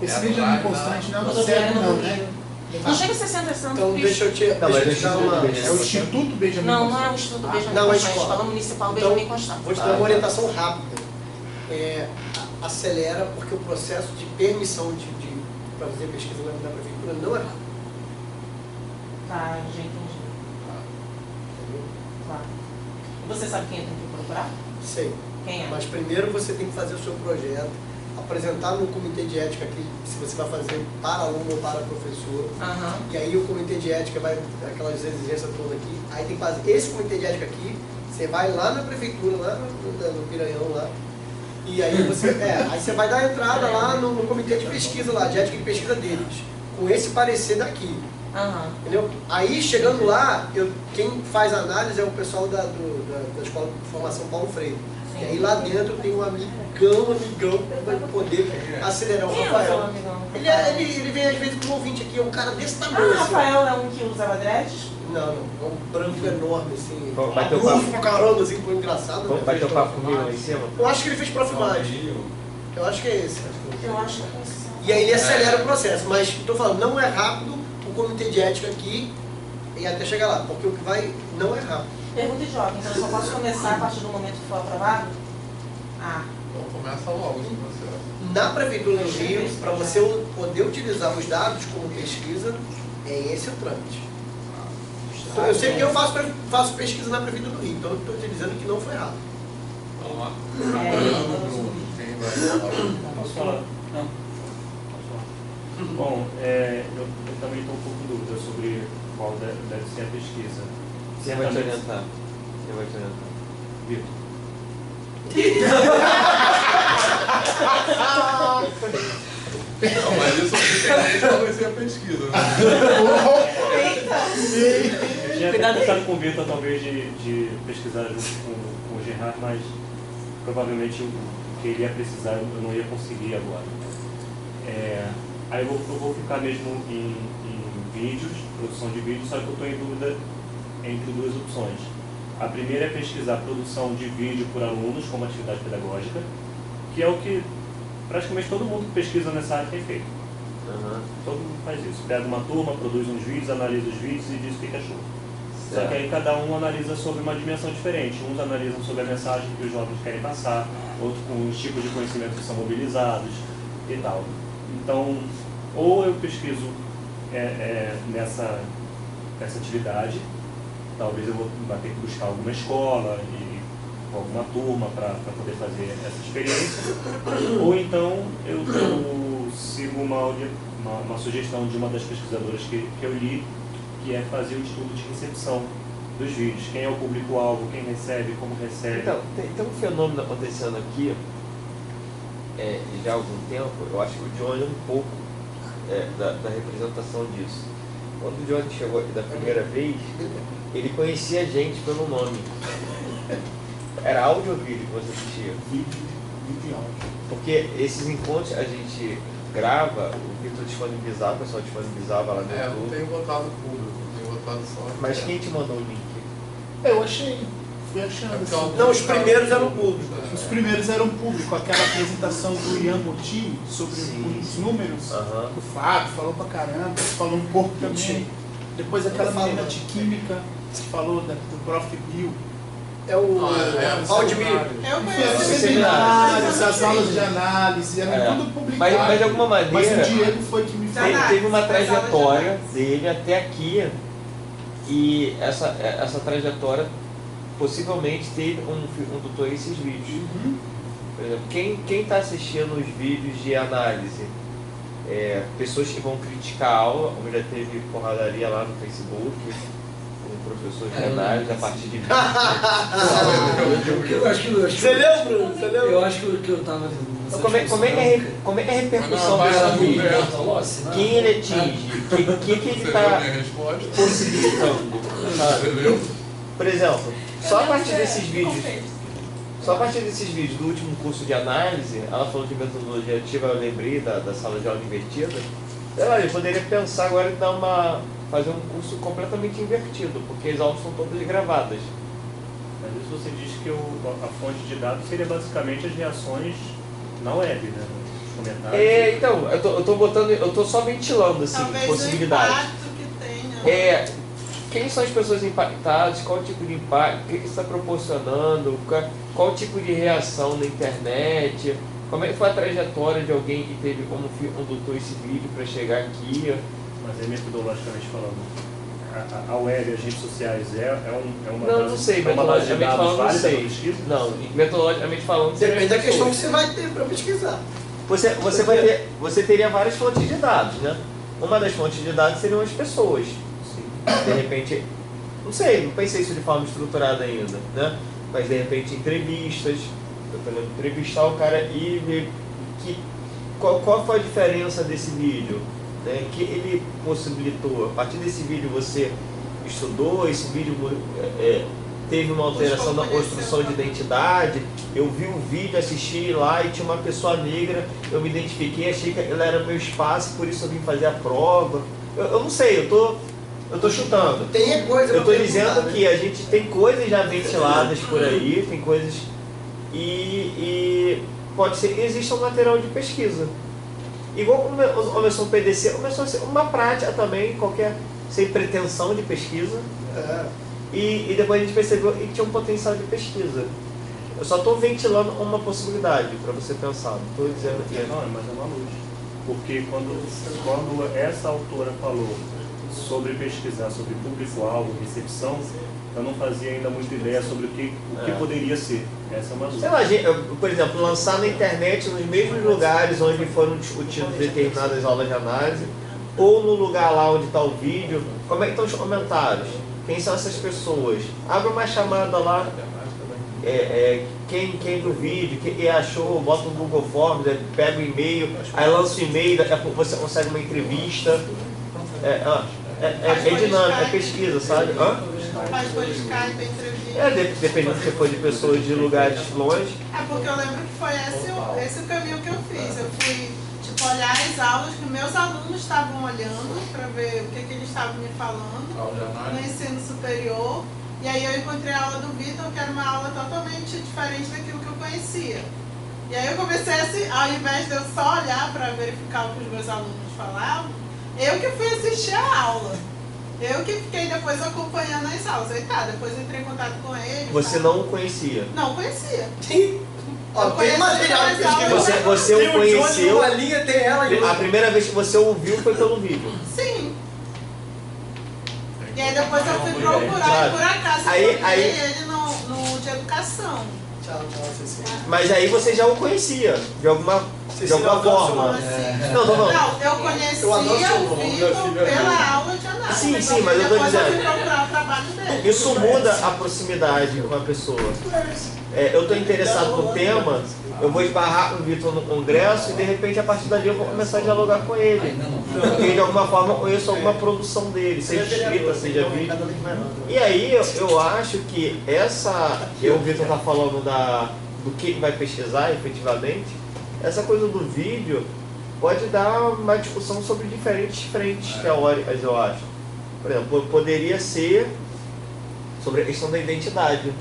Esse vídeo é muito constante, não é o cego, não, né? Não chega a ser Centro Santo Então deixa eu te Não, mas deixa eu te dar uma... É o Instituto Benjamin Não, não Constant. é o Instituto Benjamin não, é Constant, é a escola. Escola Municipal Então, Benjamin Constant. vou te dar uma orientação rápida. Acelera, porque o processo de permissão para fazer pesquisa na prefeitura não é rápido. Tá, já entendi. Tá. Você sabe quem tem que procurar? Sei. Quem é? Mas primeiro você tem que fazer o seu projeto, apresentar no comitê de ética aqui, se você vai fazer para aluno ou para professor. Aham. E aí o comitê de ética vai, aquelas exigências todas aqui, aí tem que fazer esse comitê de ética aqui, você vai lá na prefeitura, lá no Piranhão lá, e aí aí você vai dar entrada lá no comitê de pesquisa lá, de ética de pesquisa deles, com esse parecer daqui. Aham. Entendeu? Aí chegando lá, quem faz a análise é o pessoal da Escola de Formação Paulo Freire. E aí lá dentro tem um amigão que vai poder acelerar o Quem é o seu Rafael. amigão? Ele vem às vezes como ouvinte aqui, é um cara desse tamanho. Ah, assim. Rafael é um que usava dreads? Não, é um branco enorme, assim. Vai ter o papo. Pra caramba, assim, foi engraçado. Né? Vai ter o papo comigo lá em cima? Eu acho que ele fez Profimagem. Eu acho que é esse. Eu acho que é esse. E aí ele acelera o processo, mas estou falando, não é rápido o comitê de ética aqui e até chegar lá, porque o que vai não é rápido. Pergunta idiota, então eu só posso começar a partir do momento que for aprovado? Ah. Então começa logo esse processo. Na Prefeitura do Rio, para você poder utilizar os dados como pesquisa, é esse o trâmite. Então, eu sei que eu faço pesquisa na Prefeitura do Rio, então eu estou te dizendo que não foi rápido. Vamos lá. Bruno, Quem vai falar? Posso falar? Não. Posso falar. Bom, eu também estou um pouco em dúvida sobre qual deve ser a pesquisa. Quem vai te orientar? Quem vai te orientar? Vitor. Não, mas isso independente qual vai ser a pesquisa. Eu tinha até pensado com o Vitor, talvez, de pesquisar junto com o Gerard, mas provavelmente o que ele ia precisar eu não ia conseguir agora. Aí eu vou ficar mesmo em vídeos, produção de vídeos, só que eu estou em dúvida entre duas opções. A primeira é pesquisar produção de vídeo por alunos como atividade pedagógica, que é o que praticamente todo mundo que pesquisa nessa área tem feito. Todo mundo faz isso. Pega uma turma, produz uns vídeos, analisa os vídeos e diz o que achou. Só que aí cada um analisa sobre uma dimensão diferente. Uns analisam sobre a mensagem que os jovens querem passar, outros com os tipos de conhecimento que são mobilizados e tal. Então, ou eu pesquiso nessa atividade, talvez eu vou ter que buscar alguma escola e alguma turma para poder fazer essa experiência, ou então eu sigo uma sugestão de uma das pesquisadoras que eu li, que é fazer o estudo de recepção dos vídeos. Quem é o público-alvo, quem recebe, como recebe. Então, tem um fenômeno acontecendo aqui já há algum tempo. Eu acho que o Johnny é um pouco da representação disso. Quando o Johnny chegou aqui da primeira vez, ele conhecia a gente pelo nome. Era áudio ou vídeo que você assistia? Vídeo e áudio. Porque esses encontros a gente grava, o Vitor disponibilizava, o pessoal disponibilizava lá no Não YouTube. tenho botado público, tenho botado só. Mas quem te mandou o link? Eu achei. Fui achando. Assim. Não, os primeiros eram públicos. Os primeiros eram público, aquela apresentação do Ian Botti sobre os números, o Fábio falou pra caramba, falou um pouco também. Depois aquela menina de química, falou do Prof. Bill. É o Valdemir. Os seminários, as aulas de análise, era tudo publicado. Mas de alguma maneira, mas o Diego foi que me falou. teve uma trajetória dele até aqui, e essa trajetória possivelmente teve um tutor em esses vídeos. Por exemplo, quem está assistindo os vídeos de análise? Pessoas que vão criticar a aula, como já teve porradaria lá no Facebook, com professores de análise a partir de vídeos. Eu acho que Você leu, Bruno? Você leu? Eu acho que eu tava. Como é que é a repercussão desse vídeo? Quem ele atinge? O que ele está possibilitando? Entendeu? Por exemplo, só a partir desses vídeos do último curso de análise, ela falou de metodologia ativa, eu lembrei da sala de aula invertida. Eu poderia pensar agora em fazer um curso completamente invertido, porque as aulas são todas gravadas. Mas isso você diz que a fonte de dados seria basicamente as reações na web, né? Os comentários. Então, eu tô só ventilando assim, Talvez possibilidades. o impacto que tenha. Quem são as pessoas impactadas, qual o tipo de impacto, o que está proporcionando, qual o tipo de reação na internet, como é que foi a trajetória de alguém que teve como condutor esse vídeo para chegar aqui. Mas metodologicamente falando, a web, as redes sociais uma Não, base, não sei, é uma base de metodologicamente dados falando, não válida sei. para pesquisa? Não, metodologicamente falando, seriam Depende da as questão que pessoas. você vai ter para pesquisar. Você teria várias fontes de dados, né? Uma das fontes de dados seriam as pessoas. De repente, não sei, não pensei isso de forma estruturada ainda, né? Mas de repente entrevistas, entrevistar o cara e ver qual foi a diferença desse vídeo, né? Que ele possibilitou. A partir desse vídeo você estudou, esse vídeo teve uma alteração na construção de identidade. Eu vi o vídeo, assisti lá e tinha uma pessoa negra, eu me identifiquei, achei que ela era meu espaço, por isso eu vim fazer a prova. Eu não sei, eu tô chutando. Tem coisa. Eu estou dizendo que a gente tem coisas já ventiladas por aí, tem coisas e pode ser que exista um material de pesquisa. Igual começou o PDC, começou a ser uma prática também, sem pretensão de pesquisa. E depois a gente percebeu que tinha um potencial de pesquisa. Eu só estou ventilando uma possibilidade para você pensar, não estou dizendo que não, mas é uma luz. Porque quando essa autora falou sobre pesquisar sobre público-alvo, recepção, eu não fazia ainda muita ideia sobre o que poderia ser. Essa é uma dúvida. Sei lá, por exemplo, lançar na internet nos mesmos lugares onde foram discutidas determinadas aulas de análise, ou no lugar lá onde está o vídeo, como é que estão os comentários? Quem são essas pessoas? Abre uma chamada lá, quem viu o vídeo, quem achou, bota no Google Forms, pega o e-mail, aí lança o e-mail, daqui a pouco você consegue uma entrevista. É dinâmica, é pesquisa, sabe? Faz por Skype, entrevista. Dependendo se for de pessoas de lugares longe. Porque eu lembro que foi esse o caminho que eu fiz. Eu fui olhar as aulas que meus alunos estavam olhando para ver o que eles estavam me falando no ensino superior. E aí eu encontrei a aula do Vitor, que era uma aula totalmente diferente daquilo que eu conhecia. E aí eu comecei ao invés de eu só olhar para verificar o que os meus alunos falavam, eu que fui assistir a aula. Eu que fiquei depois acompanhando as aulas. Aí depois eu entrei em contato com ele. Você não conhecia? Não conhecia. Tem material de pesquisa. Você o conheceu. Uma linha, tem ela. A primeira vez que você ouviu foi pelo vídeo. Sim. E aí depois eu fui procurar e por acaso eu encontrei ele no de educação. Mas aí você já o conhecia, de alguma forma. Não, eu conhecia o Vitor pela aula de análise. Sim, mas eu estou dizendo. Eu fui procurar o trabalho dele. Isso muda a proximidade com a pessoa. Eu estou interessado no tema, eu vou esbarrar com o Vitor no congresso e de repente a partir dali eu vou começar a dialogar com ele. Porque de alguma forma eu conheço alguma produção dele, seja escrita, seja vídeo. E aí eu acho que o Vitor está falando do que vai pesquisar efetivamente, essa coisa do vídeo pode dar uma discussão sobre diferentes frentes teóricas, eu acho. Por exemplo, poderia ser sobre a questão da identidade.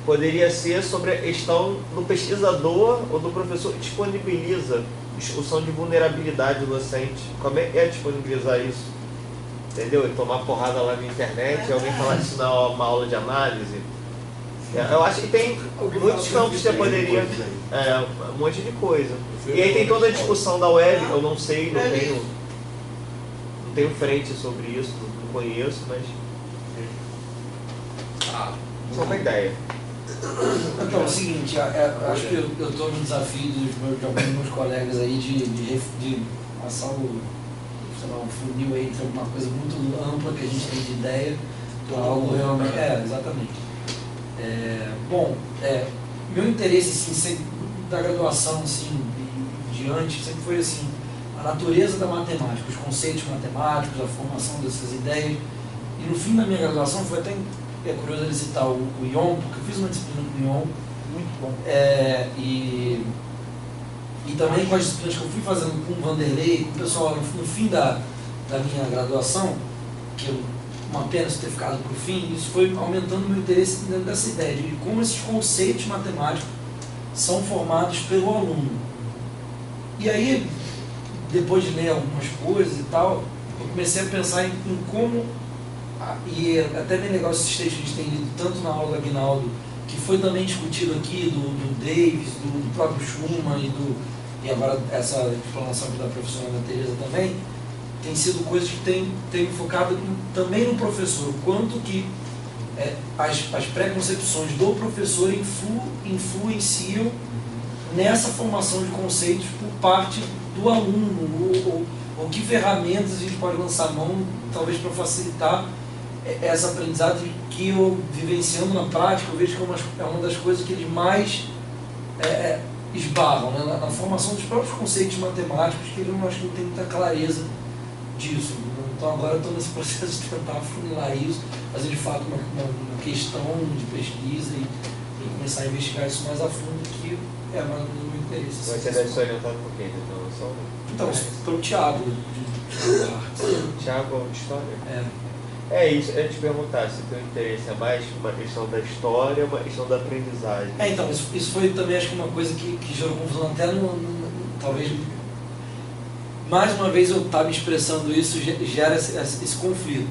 Poderia ser sobre a questão do pesquisador ou do professor que disponibiliza discussão de vulnerabilidade do docente. Como é disponibilizar isso? Entendeu? E tomar porrada lá na internet e alguém falar que isso não é uma aula de análise. Eu acho que tem muitos campos que você poderia... um monte de coisa. E aí tem toda a discussão da web, eu não sei, não tenho frente sobre isso, não conheço, mas... Só uma ideia. Então, é o seguinte, acho que eu estou no desafio de alguns dos meus colegas aí de passar um funil aí entre alguma coisa muito ampla que a gente tem de ideia, algo realmente... exatamente. Meu interesse, assim, sempre, da graduação, assim, diante, sempre foi, assim, a natureza da matemática, os conceitos matemáticos, a formação dessas ideias. E no fim da minha graduação foi até... É curioso ele citar o ION, porque eu fiz uma disciplina com o ION, muito bom. E também com as disciplinas que eu fui fazendo com o Vanderlei, com o pessoal no fim da minha graduação, que eu uma pena isso ter ficado para o fim, isso foi aumentando o meu interesse dentro dessa ideia de como esses conceitos matemáticos são formados pelo aluno. E aí, depois de ler algumas coisas e tal, eu comecei a pensar em como, e é até bem legal esses textos que a gente tem lido tanto na aula do Aguinaldo, que foi também discutido aqui, do Davis, do próprio Schumann e agora essa explanação aqui da professora Ana Teresa também, tem sido coisas que tem focado também no professor, o quanto que as preconcepções do professor influenciam nessa formação de conceitos por parte do aluno, ou que ferramentas a gente pode lançar mão, talvez para facilitar essa aprendizagem que eu, vivenciando na prática, eu vejo que é uma das coisas que eles mais esbarram, né? Na formação dos próprios conceitos matemáticos, que eu acho que não tem muita clareza disso. Então agora eu estou nesse processo de tentar funilar isso, fazer de fato uma questão de pesquisa e começar a investigar isso mais a fundo, que é mais do meu interesse. Você deve ser orientado por quem? Então, pelo Thiago. Thiago de História? É isso, eu ia te perguntar se o teu interesse é mais uma questão da história ou uma questão da aprendizagem. Então, isso foi também acho que uma coisa que gerou confusão até talvez mais uma vez eu estava expressando isso, gera esse conflito.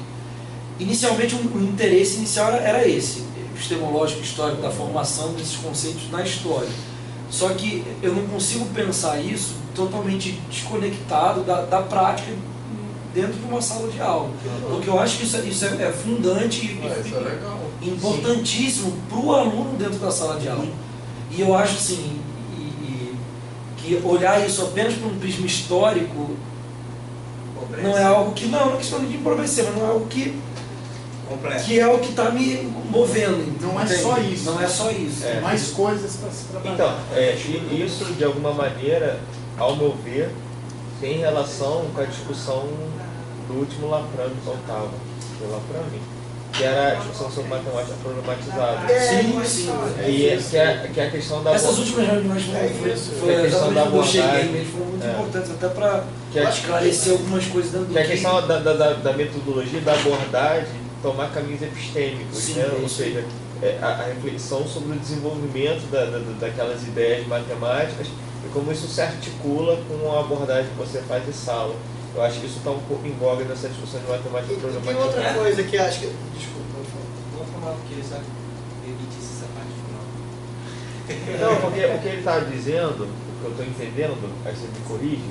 Inicialmente o interesse inicial era esse, epistemológico, histórico, da formação desses conceitos na história. Só que eu não consigo pensar isso totalmente desconectado da prática dentro de uma sala de aula. Porque eu acho que isso é fundante e importantíssimo para o aluno dentro da sala de aula. E eu acho assim, que olhar isso apenas por um prisma histórico não é algo que, não é questão de empobrecer, mas não é algo que é o que está me movendo. Não é só isso. Não é só isso. Tem mais coisas para se trabalhar. Então, isso de alguma maneira, ao meu ver, tem relação com a discussão do último Laprame, do oitavo, do Laprame, que era a discussão sobre matemática problematizada. Sim. E que é a questão da... Essas últimas reuniões foi a questão da abordagem, foram muito importantes, até para esclarecer algumas coisas dentro do que a questão da metodologia, da abordagem, tomar caminhos epistêmicos, sim, né? Ou seja, a reflexão sobre o desenvolvimento daquelas ideias matemáticas e como isso se articula com a abordagem que você faz de sala. Eu acho que isso está um pouco em voga nessa discussão de matemática problematizada. Tem outra coisa que acho que... Desculpa, vou falar porque sabe, ele disse essa parte final. Não, porque o que ele estava dizendo, o que eu estou entendendo, aí você me corrige,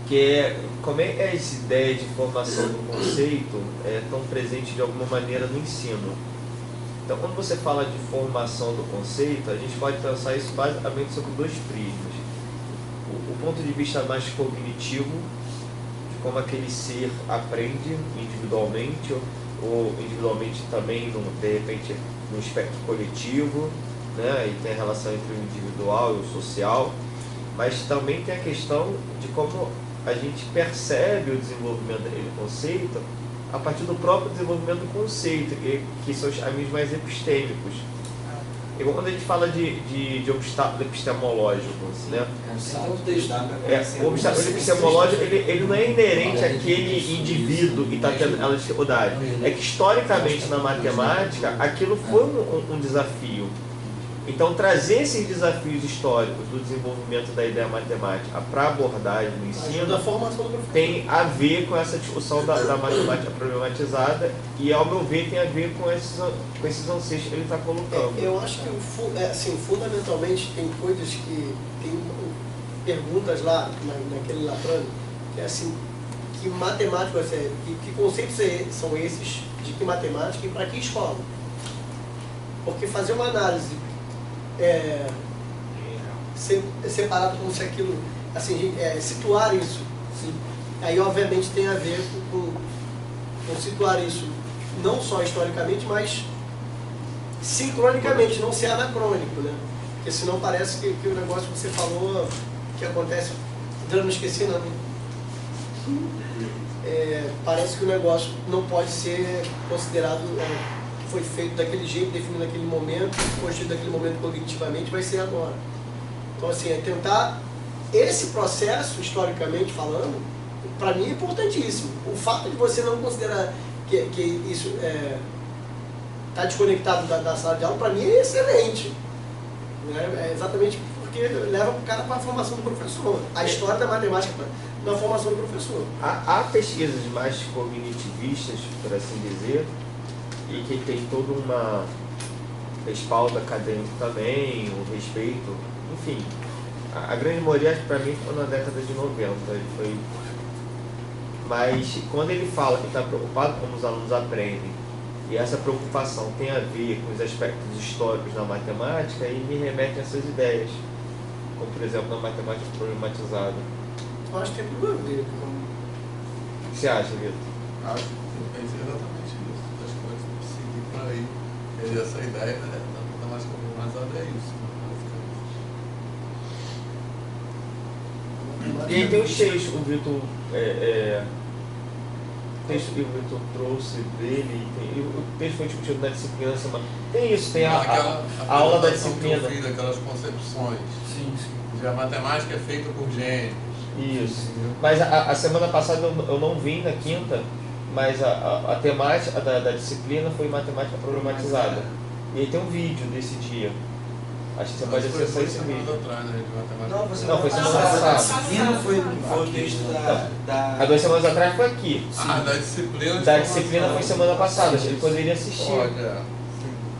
que como é que essa ideia de formação do conceito é tão presente de alguma maneira no ensino. Então, quando você fala de formação do conceito, a gente pode pensar isso basicamente sobre dois prismas. O ponto de vista mais cognitivo, de como aquele ser aprende individualmente, ou individualmente também, de repente, no espectro coletivo, né? E tem a relação entre o individual e o social, mas também tem a questão de como a gente percebe o desenvolvimento daquele conceito a partir do próprio desenvolvimento do conceito, que são os caminhos mais epistêmicos. E quando a gente fala de obstáculo epistemológico, né? O obstáculo epistemológico ele não é inerente àquele indivíduo que está tendo aquela dificuldade. É que historicamente na matemática aquilo foi um desafio. Então, trazer esses desafios históricos do desenvolvimento da ideia matemática para a abordagem no ensino tem a ver com essa discussão da matemática problematizada e, ao meu ver, tem a ver com esses anseios que ele está colocando. Eu acho que, fundamentalmente, tem coisas que... Tem perguntas lá, naquele Laprame, que é assim, que matemática, que conceitos são esses, de que matemática e para que escola? Porque fazer uma análise separado como se aquilo, assim, situar isso, sim. Aí obviamente tem a ver com situar isso não só historicamente, mas sincronicamente, não ser anacrônico, né? Porque senão parece que o negócio que você falou, que acontece, eu não esqueci não, parece que o negócio não pode ser considerado... foi feito daquele jeito, definido naquele momento, construído naquele momento cognitivamente, vai ser agora. Então, assim, é tentar... Esse processo, historicamente falando, para mim é importantíssimo. O fato de você não considerar que isso está desconectado da sala de aula, para mim é excelente. Né? É exatamente porque leva o cara para a formação do professor. A história da matemática na formação do professor. Há pesquisas mais cognitivistas, por assim dizer, e que tem toda uma respaldo acadêmico também, um respeito, enfim. A grande maioria, para mim, foi na década de 90. Foi... Mas quando ele fala que está preocupado como os alunos aprendem, e essa preocupação tem a ver com os aspectos históricos da matemática, aí me remete a essas ideias, como por exemplo na matemática problematizada. Eu acho que tem tudo a ver. O que você acha, Vitor? Acho que eu pensei exatamente isso. Acho que pode seguir por aí. E essa ideia da matemática problematizada é isso. E aí tem os textos, o Vitor texto que o Vitor trouxe dele, o texto foi discutido na disciplina semana. Tem isso, tem a aula da disciplina. Que eu fiz, aquelas concepções. Sim, sim. De a matemática é feita por gênios. Isso. Mas a semana passada eu não vim na quinta, mas a temática da disciplina foi matemática problematizada. E aí tem um vídeo desse dia. Acho que você pode acessar esse vídeo. Atrás, né, de matemática. Não, foi semana passada. A disciplina foi o texto da... Há 2 semanas atrás foi aqui. Da disciplina. Da disciplina foi semana passada. Ele poderia assistir.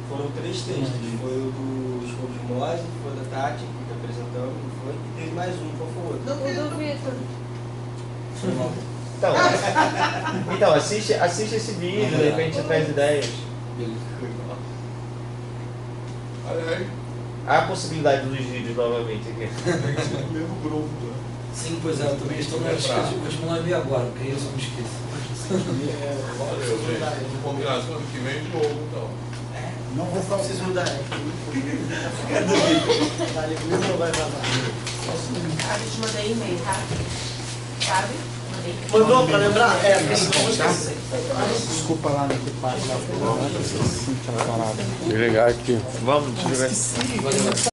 Foram 3 textos. Foi o do Escopo de Mose, foi da Tati, que apresentamos, foi, e teve mais um, qual foi o outro? O do Vitor. Então assiste esse vídeo, de repente traz ideias. Aliás, Há a possibilidade dos vídeos novamente aqui. tem que ser o mesmo grupo. Né? Sim, pois é, eu também estou na esqueci. Vou te mandar enviar agora, porque aí eu só me esqueço. Valeu, gente. Combinação ano que vem de novo, então. Não vou falar. Preciso mudar. A gente mandei e-mail, tá? Sabe? Mandou para lembrar? Desculpa lá, né? Que página. Desligar aqui. Vamos desligar.